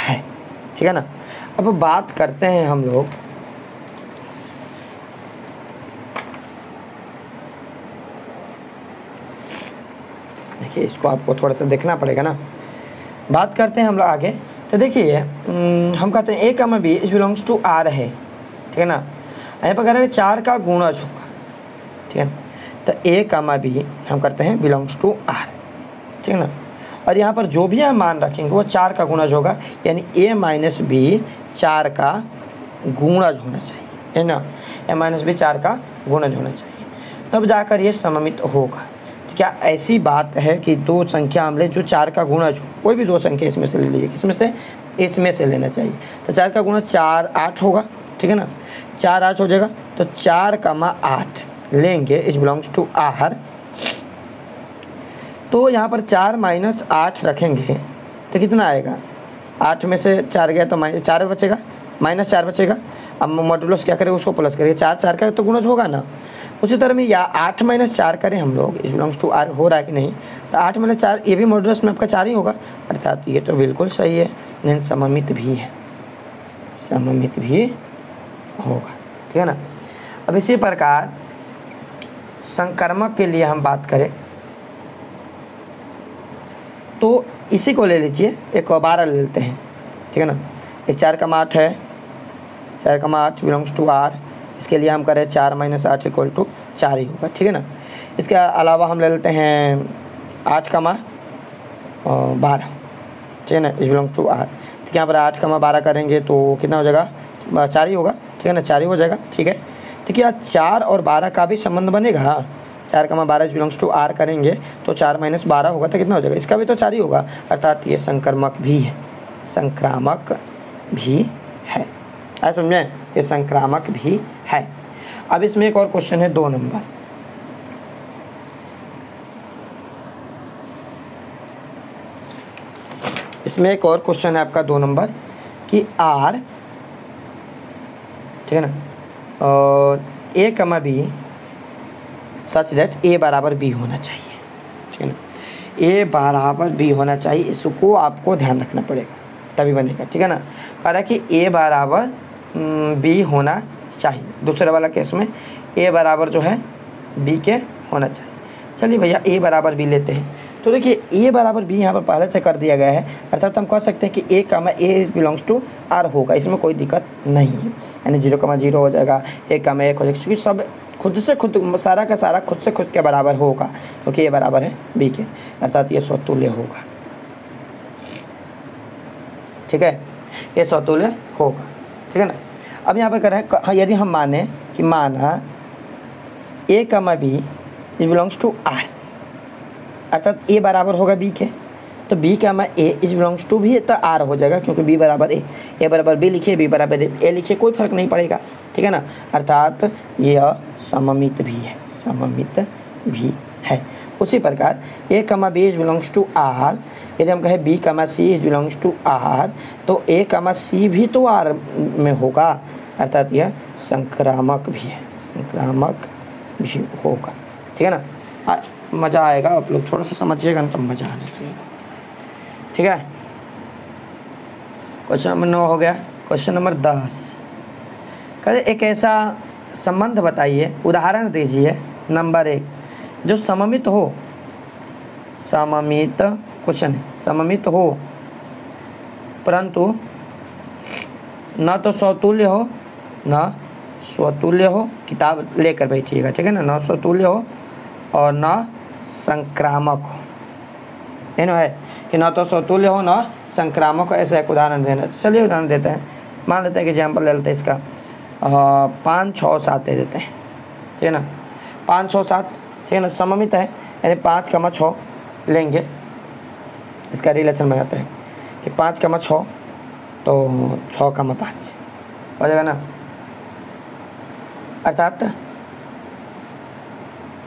है, ठीक है ना। अब बात करते हैं हम लोग देखिए, इसको आपको थोड़ा सा देखना पड़ेगा ना। बात करते हैं हम लोग आगे। तो देखिए हम कहते हैं A comma B is belongs to R है, ठीक है ना। यहाँ पर कह रहे हैं 4 का गुणज होगा, ठीक है ना। तो ए कामा बी हम करते हैं बिलोंग्स टू आर, ठीक है ना। और यहाँ पर जो भी हम मान रखेंगे वो 4 का गुणज होगा, यानी ए माइनस बी 4 का गुणज होना चाहिए, है ना। ए माइनस बी 4 का गुणज होना चाहिए, तब जाकर ये सममित होगा। तो क्या ऐसी बात है कि दो संख्या हम ले जो 4 का गुणज हो, कोई भी दो संख्या इसमें से ले लीजिए, किसमें से, इसमें से लेना चाहिए। तो 4 का गुणज 4 8 होगा, ठीक है ना, 4 8 हो जाएगा। तो 4 कामा 8 लेंगे इज बिलोंग्स टू आर। तो यहाँ पर 4 माइनस 8 रखेंगे तो कितना आएगा, 8 में से 4 गया तो -4 बचेगा, -4 बचेगा। अब मॉडुलस क्या करें, उसको प्लस करेंगे, 4 4 का तो गुणज होगा ना। उसी तरह में या 8 माइनस 4 करें हम लोग, इज बिलोंग्स टू आर हो रहा है कि नहीं, तो 8 माइनस 4 ये भी मॉडुलस में आपका 4 ही होगा, अर्थात ये तो बिल्कुल सही है, लेकिन सममित भी है, सममित भी होगा, ठीक है ना। अब इसी प्रकार संक्रमक के लिए हम बात करें तो इसी को ले लीजिए, एक 12 ले लेते हैं, ठीक है ना। एक 4 का 8 है, 4 का 8 बिलोंग्स टू आर। इसके लिए हम करें 4 माइनस 8 इक्वल टू 4 ही होगा, ठीक है ना। इसके अलावा हम ले लेते हैं 8 का 12, ठीक है ना, इज बिलोंग्स टू आर। तो यहाँ पर 8 का 12 करेंगे तो कितना हो जाएगा, 4 ही होगा, ठीक है ना, 4 ही हो जाएगा, ठीक है। तो क्या 4 और 12 का भी संबंध बनेगा, 4 का 12 बिलोंग्स टू आर करेंगे तो 4 माइनस 12 होगा तो कितना हो जाएगा, इसका भी तो 4 ही होगा, अर्थात ये संक्रामक भी है, संक्रामक भी है, ऐसा समझें, ये संक्रामक भी है। अब इसमें एक और क्वेश्चन है 2 नंबर। इसमें एक और क्वेश्चन है आपका 2 नंबर कि आर, ठीक है ना, और ए कमा बी सच दैट ए बराबर बी होना चाहिए, ठीक है ना। ए बराबर बी होना चाहिए, इसको आपको ध्यान रखना पड़ेगा तभी बनेगा, ठीक है ना। कह रहा है कि ए बराबर बी होना चाहिए, दूसरे वाला केस में ए बराबर जो है बी के होना चाहिए। चलिए भैया ए बराबर बी लेते हैं, तो देखिए ए बराबर बी यहाँ पर पहले से कर दिया गया है, अर्थात हम कह सकते हैं कि ए कमा ए बिलोंग्स टू आर होगा, इसमें कोई दिक्कत नहीं है, यानी 0,0 हो जाएगा, ए कमा 1 हो जाएगा, क्योंकि सब खुद से खुद सारा का सारा खुद से खुद के बराबर होगा, क्योंकि ए बराबर है बी के, अर्थात ये स्वतुल्य होगा, ठीक है, ये स्वतुल्य होगा, ठीक है ना। अब यहाँ पर कर रहे हैं यदि हम माने कि माना A comma B is belongs to R, अर्थात ए बराबर होगा बी के, तो B comma A is belongs to भी तो आर हो जाएगा, क्योंकि बी बराबर ए बराबर बी लिखिए, बी बराबर ए लिखिए, कोई फर्क नहीं पड़ेगा, ठीक है ना। अर्थात यह सममित भी है, सममित भी है। उसी प्रकार A comma B is belongs to R, यदि हम कहें B comma C is belongs to R, तो ए कमा सी भी तो आर में होगा, अर्थात यह संक्रामक भी है, संक्रामक भी होगा, ठीक है ना। मज़ा आएगा, आप लोग थोड़ा सा समझिएगा ना तब मज़ा आने लगेगा, ठीक है। क्वेश्चन नंबर 9 हो गया। क्वेश्चन नंबर 10, कहते एक ऐसा संबंध बताइए, उदाहरण दीजिए नंबर 1, जो सममित हो, सममित क्वेश्चन है, सममित हो परंतु न तो स्वतुल्य हो न स्वतुल्य हो, किताब लेकर बैठिएगा, ठीक है ना, न स्वतुल्य हो और न संक्रामक हो, इन है कि न तो स्वतुल्य हो न संक्रामक हो, ऐसा एक उदाहरण देना। चलिए उदाहरण देते हैं, मान लेते हैं कि एग्जाम्पल ले लेते हैं इसका 5, 6, 7 दे देते हैं, ठीक है ना, 5, 6, 7, ठीक है ना, सममित है, यानी 5,6 लेंगे, इसका रिलेशन बनाते हैं कि 5,6 तो 6,5 हो जाएगा ना, अर्थात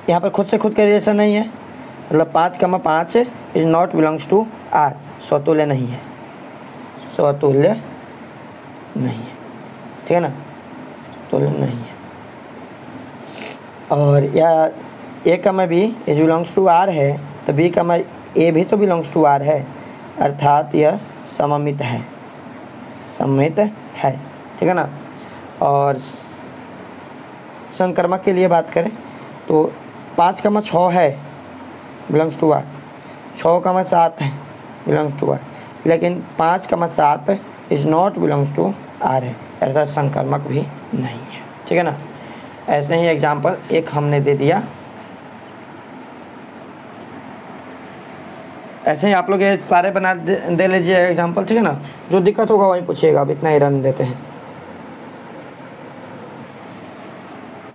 यहाँ पर खुद से खुद का रिलेशन नहीं है, मतलब 5,5 is not belongs to R, स्वतुल्य नहीं है, स्वतुल्य नहीं है, ठीक है ना, स्वतुल्य नहीं है। और या A comma B is belongs to R है, तो बी कमा ए भी तो बिलोंग्स टू आर है, अर्थात यह सममित है, सममित है, ठीक है ना। और संक्रामक के लिए बात करें तो 5,6 है बिलोंग्स टू आर, 6,7 है बिलोंग्स टू आर, लेकिन 5,7 is not belongs to R है, अर्थात संक्रामक भी नहीं है, ठीक है ना। ऐसे ही एग्जाम्पल एक हमने दे दिया, ऐसे ही आप लोग ये सारे बना दे लीजिए एग्जाम्पल, ठीक है ना। जो दिक्कत होगा वही पूछिएगा, अब इतना ही रन देते हैं।